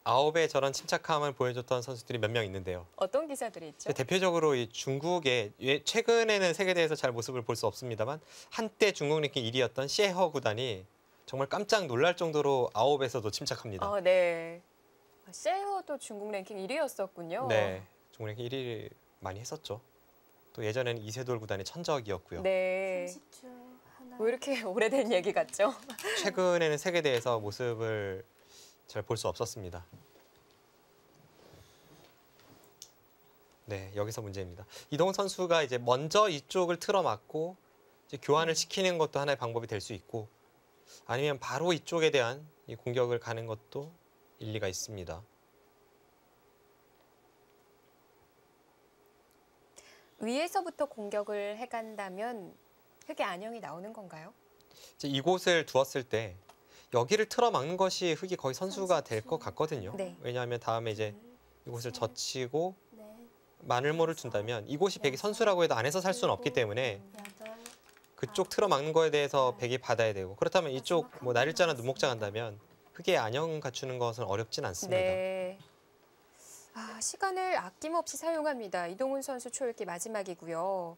9의 저런 침착함을 보여줬던 선수들이 몇 명 있는데요. 어떤 기사들이 있죠? 대표적으로 이 중국의 최근에는 세계대회에서 잘 모습을 볼 수 없습니다만 한때 중국 랭킹 1위였던 시에허 구단이 정말 깜짝 놀랄 정도로 9에서도 침착합니다. 네. 셰어도 중국 랭킹 1위였었군요. 네, 중국 랭킹 1위 많이 했었죠. 또 예전에는 이세돌 구단의 천적이었고요. 네. 30초. 하나. 왜 이렇게 오래된 얘기 같죠? 최근에는 세계대회에서 모습을 잘 볼 수 없었습니다. 네, 여기서 문제입니다. 이동훈 선수가 이제 먼저 이쪽을 틀어막고 이제 교환을 시키는 것도 하나의 방법이 될 수 있고, 아니면 바로 이쪽에 대한 이 공격을 가는 것도 일리가 있습니다. 위에서부터 공격을 해간다면 흙의 안형이 나오는 건가요? 이제 이곳을 두었을 때 여기를 틀어막는 것이 흙이 거의 선수가 될 것 같거든요. 네. 왜냐하면 다음에 이제 이곳을 젖히고 넷, 마늘모를 둔다면 이곳이 백이 선수라고 해도 안에서 살 수는 없기 때문에 여덟. 그쪽 틀어막는 거에 대해서 백이 받아야 되고, 그렇다면 이쪽 뭐 날일자나 눈목자 간다면 흙의 안형 갖추는 것은 어렵진 않습니다. 네. 시간을 아낌없이 사용합니다. 이동훈 선수 초읽기 마지막이고요.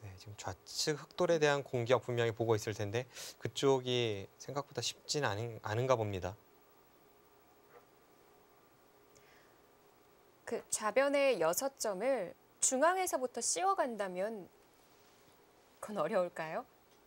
네, 지금 좌측 흑돌에 대한 공격 분명히 보고 있을 텐데 그쪽이 생각보다 쉽지는 않은가 봅니다. 그 좌변의 6점을 중앙에서부터 씌워간다면 그건 어려울까요?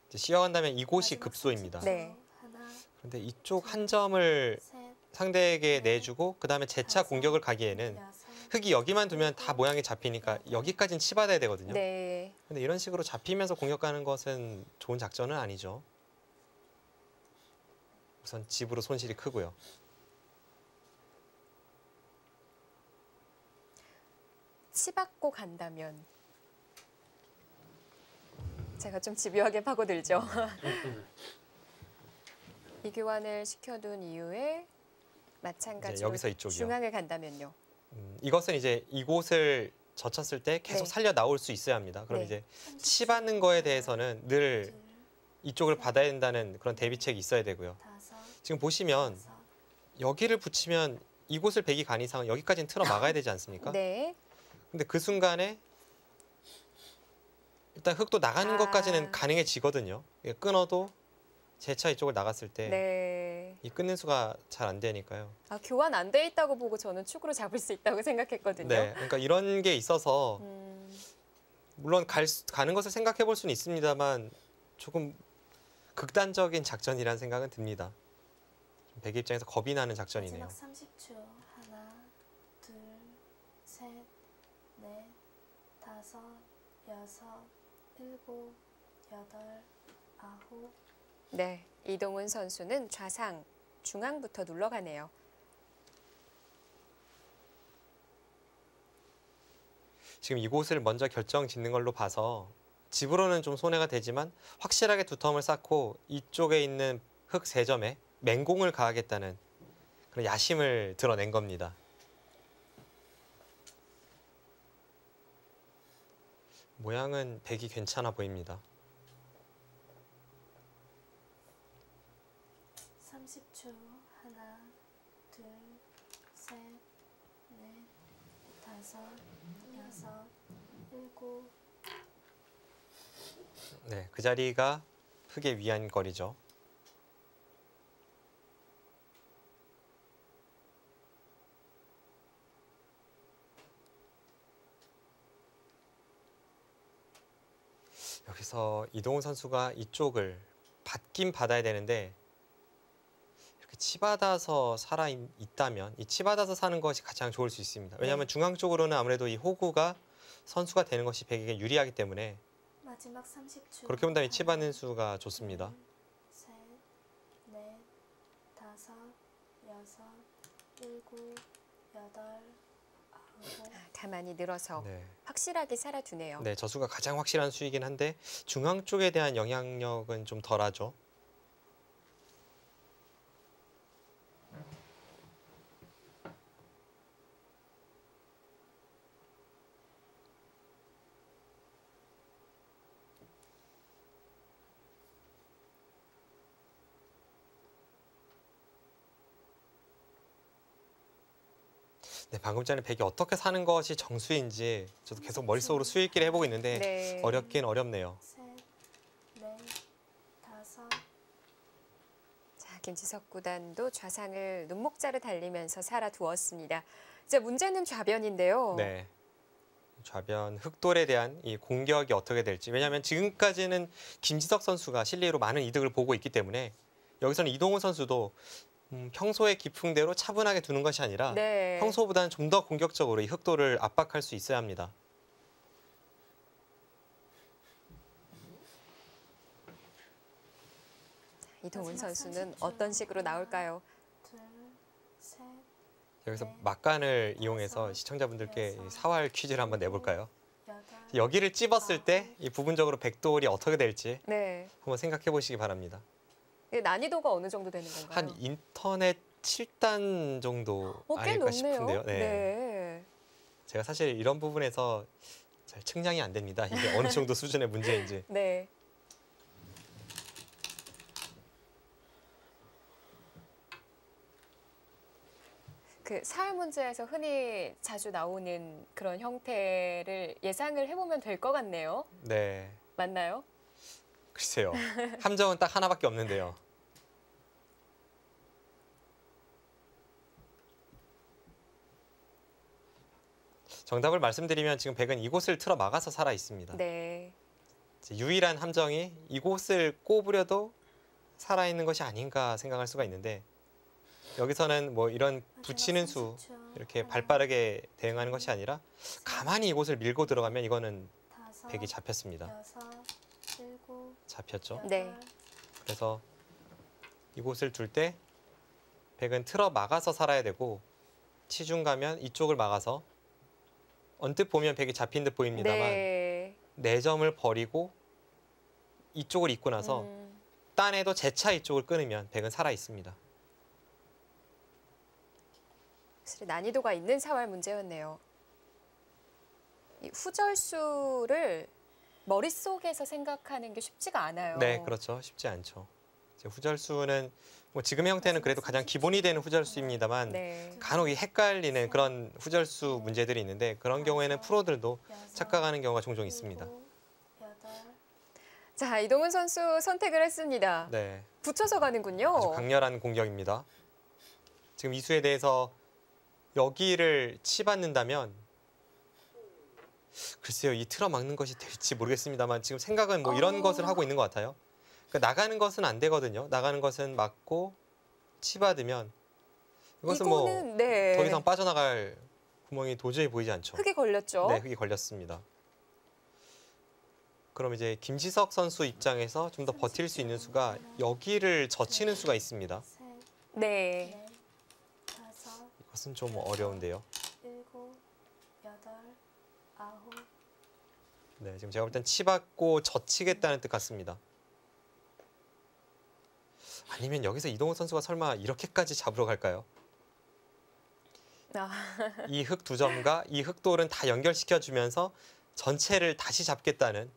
이제 씌어간다면 이곳이 마지막 급소입니다. 30초. 네. 하나, 그런데 이쪽 한 점을 셋, 상대에게 내주고 그 다음에 재차 공격을 가기에는 여섯. 흙이 여기만 두면 다 모양이 잡히니까 여기까지는 치받아야 되거든요. 네. 근데 이런 식으로 잡히면서 공격하는 것은 좋은 작전은 아니죠. 우선 집으로 손실이 크고요. 치받고 간다면 제가 좀 집요하게 파고들죠. 이 교환을 시켜둔 이후에 마찬가지로 이제 여기서 이쪽이요. 중앙을 간다면요. 이것은 이제 이곳을 젖혔을 때 계속 네. 살려 나올 수 있어야 합니다. 그럼 네. 이제 치받는 거에 대해서는 늘 이쪽을 받아야 된다는 그런 대비책이 있어야 되고요. 다섯, 지금 보시면 여섯, 여기를 붙이면 이곳을 백이 간 이상 여기까지는 틀어 막아야 되지 않습니까? 네. 근데 그 순간에 일단 흙도 나가는 것까지는 가능해지거든요. 이게 끊어도 재차 이쪽을 나갔을 때 네. 이 끊는 수가 잘 안 되니까요. 교환 안 돼 있다고 보고 저는 축으로 잡을 수 있다고 생각했거든요. 네, 그러니까 이런 게 있어서 물론 가는 것을 생각해 볼 수는 있습니다만 조금 극단적인 작전이라는 생각은 듭니다. 백의 입장에서 겁이 나는 작전이네요. 마지막 30초. 하나, 둘, 셋, 넷, 다섯, 여섯, 일곱, 여덟, 아홉. 네, 이동훈 선수는 좌상, 중앙부터 눌러가네요. 지금 이곳을 먼저 결정 짓는 걸로 봐서 집으로는 좀 손해가 되지만 확실하게 두텀을 쌓고 이쪽에 있는 흙 3점에 맹공을 가하겠다는 그런 야심을 드러낸 겁니다. 모양은 백이 괜찮아 보입니다. 30초. 하나, 둘, 셋, 넷, 다섯, 여섯, 일곱. 네, 그 자리가 흙의 위안거리죠. 여기서 이동훈 선수가 이쪽을 받긴 받아야 되는데 이렇게 치받아서 있다면 이 치받아서 사는 것이 가장 좋을 수 있습니다. 왜냐하면 중앙 쪽으로는 아무래도 이 호구가 선수가 되는 것이 백에게 유리하기 때문에 마지막 30초. 그렇게 본다면 이 치받는 수가 좋습니다. 둘, 셋, 넷, 다섯, 여섯, 일곱, 여덟, 아홉. 가만히 늘어서 네. 확실하게 살아두네요. 네, 저 수가 가장 확실한 수이긴 한데 중앙 쪽에 대한 영향력은 좀 덜하죠. 네, 방금 전에 백이 어떻게 사는 것이 정수인지 저도 계속 머릿속으로 수익기를 해보고 있는데 네. 어렵긴 어렵네요. 셋, 넷, 다섯. 자, 김지석 구단도 좌상을 눈목자를 달리면서 살아두었습니다. 이제 문제는 좌변인데요. 네. 좌변 흑돌에 대한 이 공격이 어떻게 될지. 왜냐하면 지금까지는 김지석 선수가 실리로 많은 이득을 보고 있기 때문에 여기서는 이동훈 선수도 평소의 기풍대로 차분하게 두는 것이 아니라 네. 평소보다는 좀 더 공격적으로 이 흑돌을 압박할 수 있어야 합니다. 이동훈 마지막 선수는 30초. 어떤 식으로 나올까요? 둘, 셋, 여기서 네. 막간을 이용해서 여섯, 시청자분들께 여섯, 이 사활 퀴즈를 한번 내볼까요? 여덟. 여기를 찝었을 때 이 부분적으로 백돌이 어떻게 될지 네. 한번 생각해 보시기 바랍니다. 이게 난이도가 어느 정도 되는 건가요? 한 인터넷 7단 정도 꽤 아닐까 높네요. 싶은데요. 네. 네. 제가 사실 이런 부분에서 잘 측량이 안 됩니다. 이게 어느 정도 수준의 문제인지. 네. 그 사회 문제에서 흔히 자주 나오는 그런 형태를 예상을 해보면 될 것 같네요. 네. 맞나요? 글쎄요. 함정은 딱 하나밖에 없는데요. 정답을 말씀드리면 지금 백은 이곳을 틀어 막아서 살아 있습니다. 네. 이제 유일한 함정이 이곳을 꼬부려도 살아있는 것이 아닌가 생각할 수가 있는데 여기서는 뭐 이런 붙이는 수 이렇게 발빠르게 대응하는 것이 아니라 가만히 이곳을 밀고 들어가면 이거는 다섯, 백이 잡혔습니다. 여섯, 일곱, 잡혔죠. 여덟. 네. 그래서 이곳을 둘 때 백은 틀어 막아서 살아야 되고 치중 가면 이쪽을 막아서 언뜻 보면 백이 잡힌 듯 보입니다만 네. 4점을 버리고 이쪽을 잇고 나서 딴에도 재차 이쪽을 끊으면 백은 살아 있습니다. 확실히 난이도가 있는 사활 문제였네요. 이 후절수를 머릿속에서 생각하는 게 쉽지가 않아요. 네, 그렇죠. 쉽지 않죠. 이제 후절수는 뭐 지금의 형태는 그래도 가장 기본이 되는 후절수입니다만 네. 간혹 이 헷갈리는 그런 후절수 문제들이 있는데 그런 경우에는 프로들도 착각하는 경우가 종종 있습니다. 자, 이동훈 선수 선택을 했습니다. 네, 붙여서 가는군요. 아주 강렬한 공격입니다. 지금 이 수에 대해서 여기를 치받는다면 글쎄요, 이 틀어 막는 것이 될지 모르겠습니다만 지금 생각은 뭐 이런 것을 하고 있는 것 같아요. 그러니까 나가는 것은 안 되거든요. 나가는 것은 맞고 치받으면 이것은 뭐 이거는 네. 더 이상 빠져나갈 구멍이 도저히 보이지 않죠. 흙이 걸렸죠. 네, 흙이 걸렸습니다. 그럼 이제 김지석 선수 입장에서 좀 더 버틸 수 있는 수가 여기를 젖히는 수가 있습니다. 네. 이것은 좀 어려운데요. 네, 지금 제가 볼 땐 치받고 젖히겠다는 뜻 같습니다. 아니면 여기서 이동훈 선수가 설마 이렇게까지 잡으러 갈까요? 아, 이 흙 두 점과 이 흙돌은 다 연결시켜주면서 전체를 다시 잡겠다는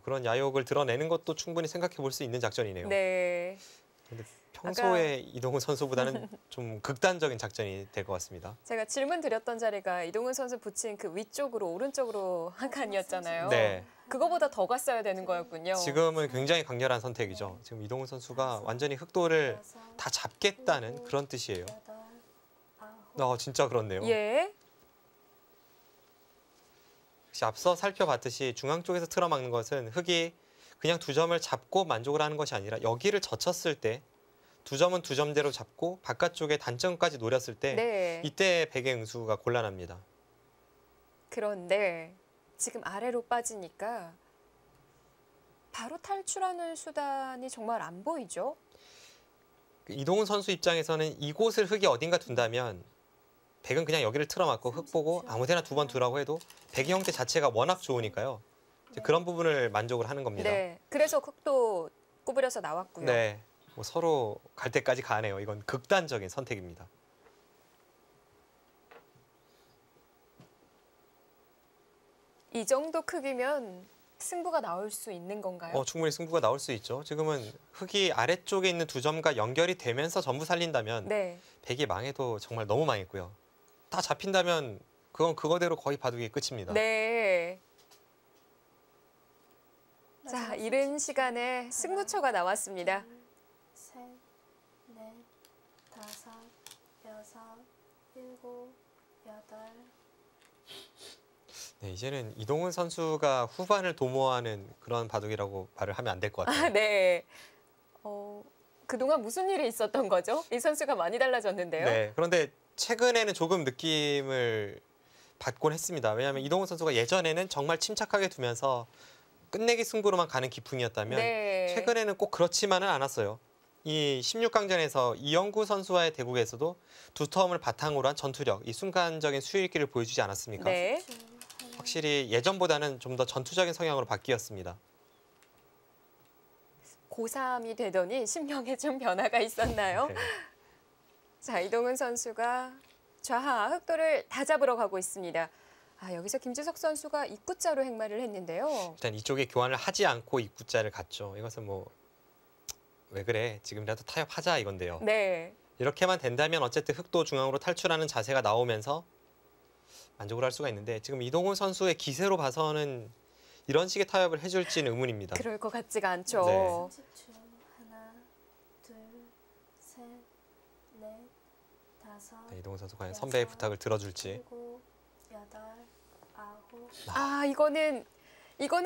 그런 야욕을 드러내는 것도 충분히 생각해 볼 수 있는 작전이네요. 네. 근데 평소에 이동훈 선수보다는 좀 극단적인 작전이 될 것 같습니다. 제가 질문 드렸던 자리가 이동훈 선수 붙인 그 위쪽으로 오른쪽으로 한 칸이었잖아요. 네. 그거보다 더 갔어야 되는 거였군요. 지금은 굉장히 강렬한 선택이죠. 지금 이동훈 선수가 완전히 흙돌을 다 잡겠다는 그런 뜻이에요. 진짜 그렇네요. 예. 역시 앞서 살펴봤듯이 중앙 쪽에서 틀어막는 것은 흙이 그냥 두 점을 잡고 만족을 하는 것이 아니라 여기를 젖혔을 때 두 점은 두 점대로 잡고 바깥쪽에 단점까지 노렸을 때 네. 이때 백의 응수가 곤란합니다. 그런데 지금 아래로 빠지니까 바로 탈출하는 수단이 정말 안 보이죠? 이동훈 선수 입장에서는 이곳을 흙이 어딘가 둔다면 백은 그냥 여기를 틀어막고 흙 보고 아무데나 두 번 두라고 해도 백의 형태 자체가 워낙 좋으니까요. 이제 그런 부분을 만족을 하는 겁니다. 네. 그래서 흙도 구부려서 나왔고요. 네, 뭐 서로 갈 때까지 가네요. 이건 극단적인 선택입니다. 이 정도 크기면 승부가 나올 수 있는 건가요? 충분히 승부가 나올 수 있죠. 지금은 흙이 아래쪽에 있는 두 점과 연결이 되면서 전부 살린다면 네. 백이 망해도 정말 너무 망했고요. 다 잡힌다면 그건 그거대로 거의 바둑이 끝입니다. 네. 자, 이른 시간에 승부처가 나왔습니다. 셋, 넷, 다섯, 여섯, 일곱, 여덟. 네, 이제는 이동훈 선수가 후반을 도모하는 그런 바둑이라고 말을 하면 안 될 것 같아요. 아, 네. 그동안 무슨 일이 있었던 거죠? 이 선수가 많이 달라졌는데요. 네, 그런데 최근에는 조금 느낌을 받곤 했습니다. 왜냐하면 이동훈 선수가 예전에는 정말 침착하게 두면서 끝내기 승부로만 가는 기풍이었다면 네. 최근에는 꼭 그렇지만은 않았어요. 이 16강전에서 이영구 선수와의 대국에서도 두 텀을 바탕으로 한 전투력, 이 순간적인 수일기를 보여주지 않았습니까? 네. 확실히 예전보다는 좀 더 전투적인 성향으로 바뀌었습니다. 고3이 되더니 심령에 좀 변화가 있었나요? 네. 자, 이동훈 선수가 좌하 흑돌을 다 잡으러 가고 있습니다. 아, 여기서 김지석 선수가 입구자로 행마를 했는데요. 일단 이쪽에 교환을 하지 않고 입구자를 갔죠. 이것은 뭐 왜 그래? 지금이라도 타협하자 이건데요. 네. 이렇게만 된다면 어쨌든 흑도 중앙으로 탈출하는 자세가 나오면서 만족을 할 수가 있는데 지금 이동훈 선수의 기세로 봐서는 이런 식의 타협을 해줄지는 의문입니다. 그럴 것 같지가 않죠. 네. 30초. 하나, 둘, 셋, 넷, 다섯, 네, 이동훈 선수 과연 선배의 부탁을 들어줄지. 일곱, 여덟, 아홉. 아, 이거는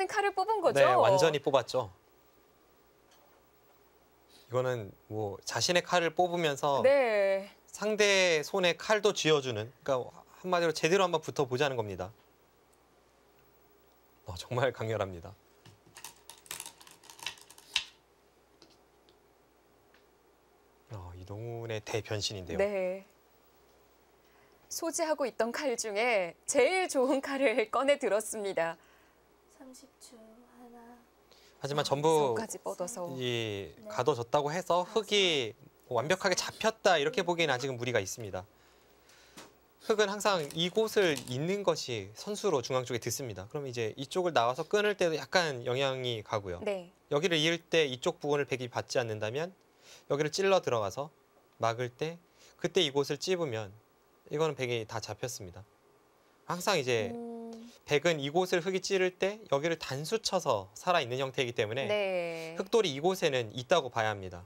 칼을 뽑은 거죠? 네, 완전히 뽑았죠. 이거는 뭐 자신의 칼을 뽑으면서 네. 상대 손에 칼도 쥐어주는, 그러니까 한마디로 제대로 한번 붙어보자는 겁니다. 정말 강렬합니다. 이동훈의 대변신인데요. 네. 소지하고 있던 칼 중에 제일 좋은 칼을 꺼내 들었습니다. 30초. 하나, 하지만 전부 손까지 뻗어서. 가둬졌다고 해서 흙이 완벽하게 잡혔다 이렇게 보기에는 아직은 무리가 있습니다. 흙은 항상 이곳을 잇는 것이 선수로 중앙 쪽에 듣습니다. 그럼 이제 이쪽을 나와서 끊을 때도 약간 영향이 가고요. 네. 여기를 이을 때 이쪽 부분을 백이 받지 않는다면 여기를 찔러 들어가서 막을 때 그때 이곳을 찝으면 이거는 백이 다 잡혔습니다. 항상 이제 백은 이곳을 흙이 찌를 때 여기를 단수 쳐서 살아있는 형태이기 때문에 네. 흑돌이 이곳에는 있다고 봐야 합니다.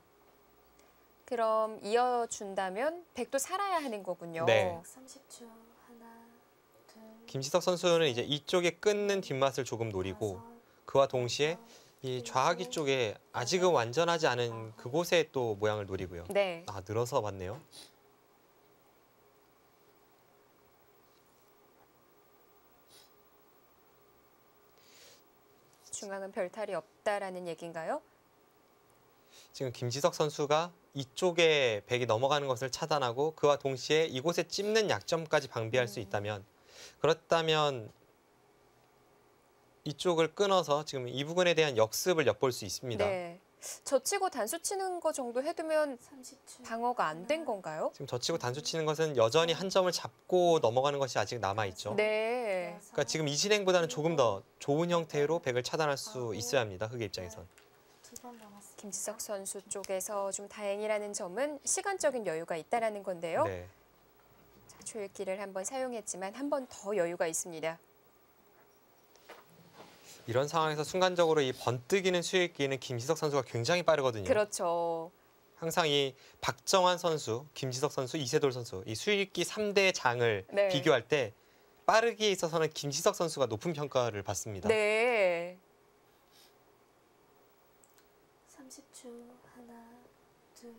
그럼 이어준다면 백도 살아야 하는 거군요. 네. 30초. 하나, 둘, 김지석 선수는 이제 이쪽에 끊는 뒷맛을 조금 노리고 그와 동시에 이 좌하기 쪽에 아직은 완전하지 않은 그곳에 또 모양을 노리고요. 네. 아, 늘어서 봤네요. 중앙은 별탈이 없다라는 얘기인가요? 지금 김지석 선수가 이쪽에 백이 넘어가는 것을 차단하고 그와 동시에 이곳에 찝는 약점까지 방비할 수 있다면 그렇다면 이쪽을 끊어서 지금 이 부분에 대한 역습을 엿볼 수 있습니다. 네. 젖히고 단수 치는 거 정도 해두면 30초. 방어가 안 된 건가요? 지금 젖히고 단수 치는 것은 여전히 한 점을 잡고 넘어가는 것이 아직 남아있죠. 네. 그러니까 지금 이 진행보다는 조금 더 좋은 형태로 백을 차단할 수 있어야 합니다. 흑의 입장에선. 2번 남았습니다. 김지석 선수 쪽에서 좀 다행이라는 점은 시간적인 여유가 있다라는 건데요. 네. 자, 초읽기를 한번 사용했지만 한 번 더 여유가 있습니다. 이런 상황에서 순간적으로 이 번뜩이는 수익기는 김지석 선수가 굉장히 빠르거든요. 그렇죠. 항상 이 박정환 선수, 김지석 선수, 이세돌 선수 이 수익기 3대 장을 네. 비교할 때 빠르기에 있어서는 김지석 선수가 높은 평가를 받습니다. 네. 30초. 하나, 둘,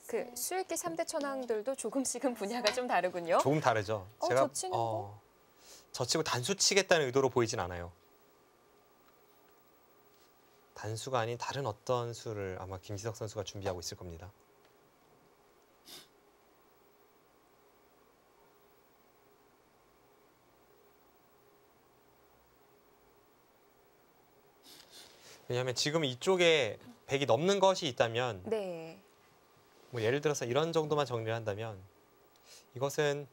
그 셋. 수익기 3대 천왕들도 조금씩은 분야가 좀 다르군요. 조금 다르죠. 젖히는 거? 젖히고 단수 치겠다는 의도로 보이진 않아요. 단수가 아닌 다른 어떤 수를 아마 김지석 선수가 준비하고 있을 겁니다. 왜냐하면 지금 이쪽에 백이 넘는 것이 있다면 네. 뭐 예를 들어서 이런 정도만 정리를 한다면 이것은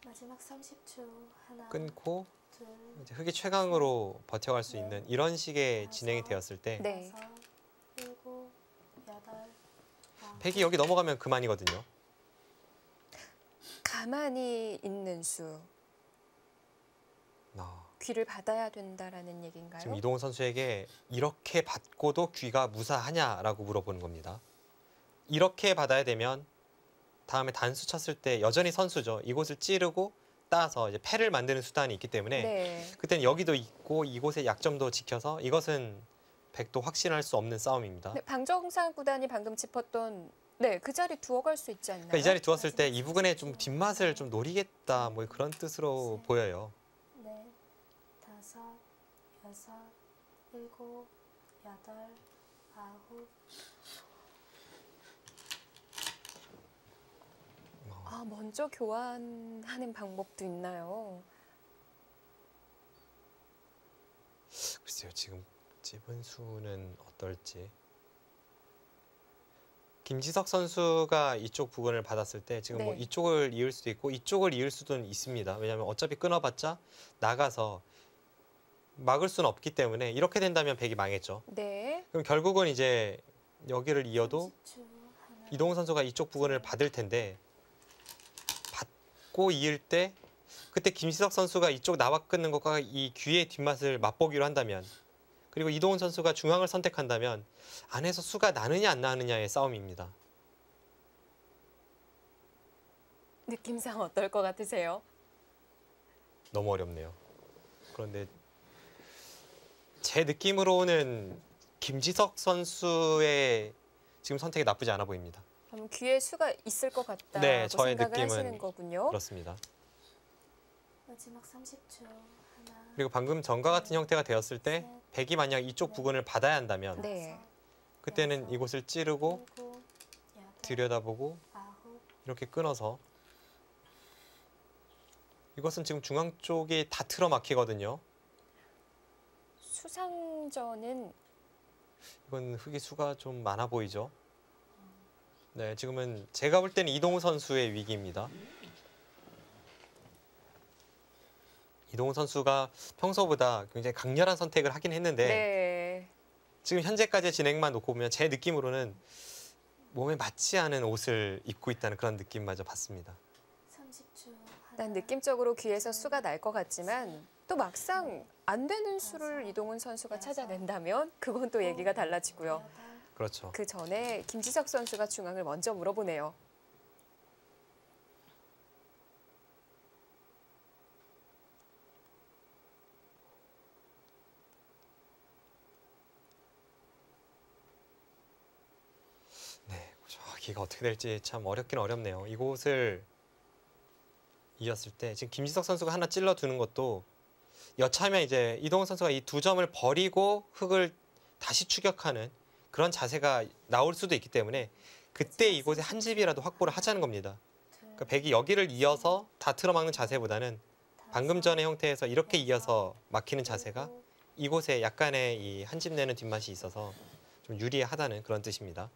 마지막 30초. 하나, 끊고 둘, 이제 흑이 최강으로 버텨갈 수 있는 이런 식의 진행이 되었을 때 네. 다섯, 일곱, 여덟, 아홉. 백이 여기 넘어가면 그만이거든요. 가만히 있는 수. 귀를 받아야 된다라는 얘기인가요? 지금 이동훈 선수에게 이렇게 받고도 귀가 무사하냐라고 물어보는 겁니다. 이렇게 받아야 되면 다음에 단수 쳤을 때 여전히 선수죠. 이곳을 찌르고 따서 이제 패를 만드는 수단이 있기 때문에 네. 그때는 여기도 있고 이곳의 약점도 지켜서 이것은 백도 확신할 수 없는 싸움입니다. 네, 방정상 구단이 방금 짚었던 네, 그 자리 두어갈 수 있지 않나요? 그러니까 이 자리 두었을 때 이 부분에 좀 뒷맛을 좀 노리겠다 뭐 그런 뜻으로 보여요. 넷, 다섯, 여섯, 일곱, 여덟, 아홉. 아, 먼저 교환하는 방법도 있나요? 글쎄요, 지금 찝은 수는 어떨지. 김지석 선수가 이쪽 부분을 받았을 때 지금 뭐 네. 이쪽을 이을 수도 있고 이쪽을 이을 수도 있습니다. 왜냐하면 어차피 끊어봤자 나가서 막을 수는 없기 때문에 이렇게 된다면 백이 망했죠. 네. 그럼 결국은 이제 여기를 이어도 30초. 하나, 이동훈 선수가 이쪽 부분을 받을 텐데 받고 이을 때 그때 김지석 선수가 이쪽 나와 끊는 것과 이 귀의 뒷맛을 맛보기로 한다면 그리고 이동훈 선수가 중앙을 선택한다면 안에서 수가 나느냐 안 나느냐의 싸움입니다. 느낌상 어떨 것 같으세요? 너무 어렵네요. 그런데 제 느낌으로는 김지석 선수의 지금 선택이 나쁘지 않아 보입니다. 그럼 귀에 수가 있을 것 같다고 네, 저의 생각을 느낌은 하시는 거군요. 그렇습니다. 마지막 30초. 하나, 그리고 방금 전과 같은 형태가 되었을 때 백이 만약 이쪽 부분을 받아야 한다면 네. 그때는 이곳을 찌르고 일곱, 여덟, 들여다보고 아홉. 이렇게 끊어서 이것은 지금 중앙 쪽이 다 틀어막히거든요. 수상전은 이건 흑의 수가 좀 많아 보이죠. 네, 지금은 제가 볼 때는 이동우 선수의 위기입니다. 이동우 선수가 평소보다 굉장히 강렬한 선택을 하긴 했는데 네. 지금 현재까지의 진행만 놓고 보면 제 느낌으로는 몸에 맞지 않은 옷을 입고 있다는 그런 느낌마저 받습니다. 30초. 난 느낌적으로 귀에서 수가 날 것 같지만 또 막상 안 되는 수를 이동훈 선수가 찾아낸다면 그건 또 얘기가 달라지고요. 그렇죠. 그 전에 김지석 선수가 중앙을 먼저 물어보네요. 네, 여기가 어떻게 될지 참 어렵긴 어렵네요. 이곳을 이었을 때 지금 김지석 선수가 하나 찔러두는 것도 여차하면 이제 이동훈 선수가 이 두 점을 버리고 흙을 다시 추격하는 그런 자세가 나올 수도 있기 때문에 그때 이곳에 한 집이라도 확보를 하자는 겁니다. 그러니까 백이 여기를 이어서 다 틀어막는 자세보다는 방금 전의 형태에서 이렇게 이어서 막히는 자세가 이곳에 약간의 이 한 집 내는 뒷맛이 있어서 좀 유리하다는 그런 뜻입니다.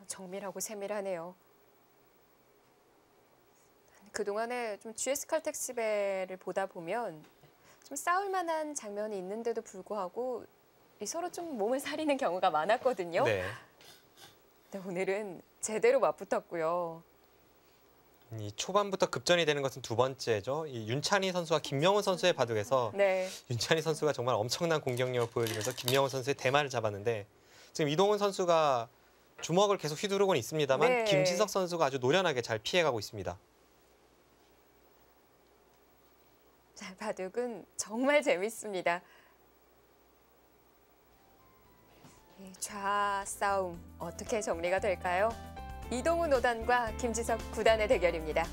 정밀하고 세밀하네요. 그동안에 좀 GS 칼텍스배를 보다 보면 좀 싸울 만한 장면이 있는데도 불구하고 서로 좀 몸을 사리는 경우가 많았거든요. 네. 근데 오늘은 제대로 맞붙었고요. 이 초반부터 급전이 되는 것은 두 번째죠. 이 윤찬희 선수와 김명훈 선수의 바둑에서 네. 윤찬희 선수가 정말 엄청난 공격력을 보여주면서 김명훈 선수의 대마를 잡았는데 지금 이동훈 선수가 주먹을 계속 휘두르고는 있습니다만 네. 김지석 선수가 아주 노련하게 잘 피해가고 있습니다. 자, 바둑은 정말 재밌습니다. 좌 싸움 어떻게 정리가 될까요? 이동훈 5단과 김지석 9단의 대결입니다.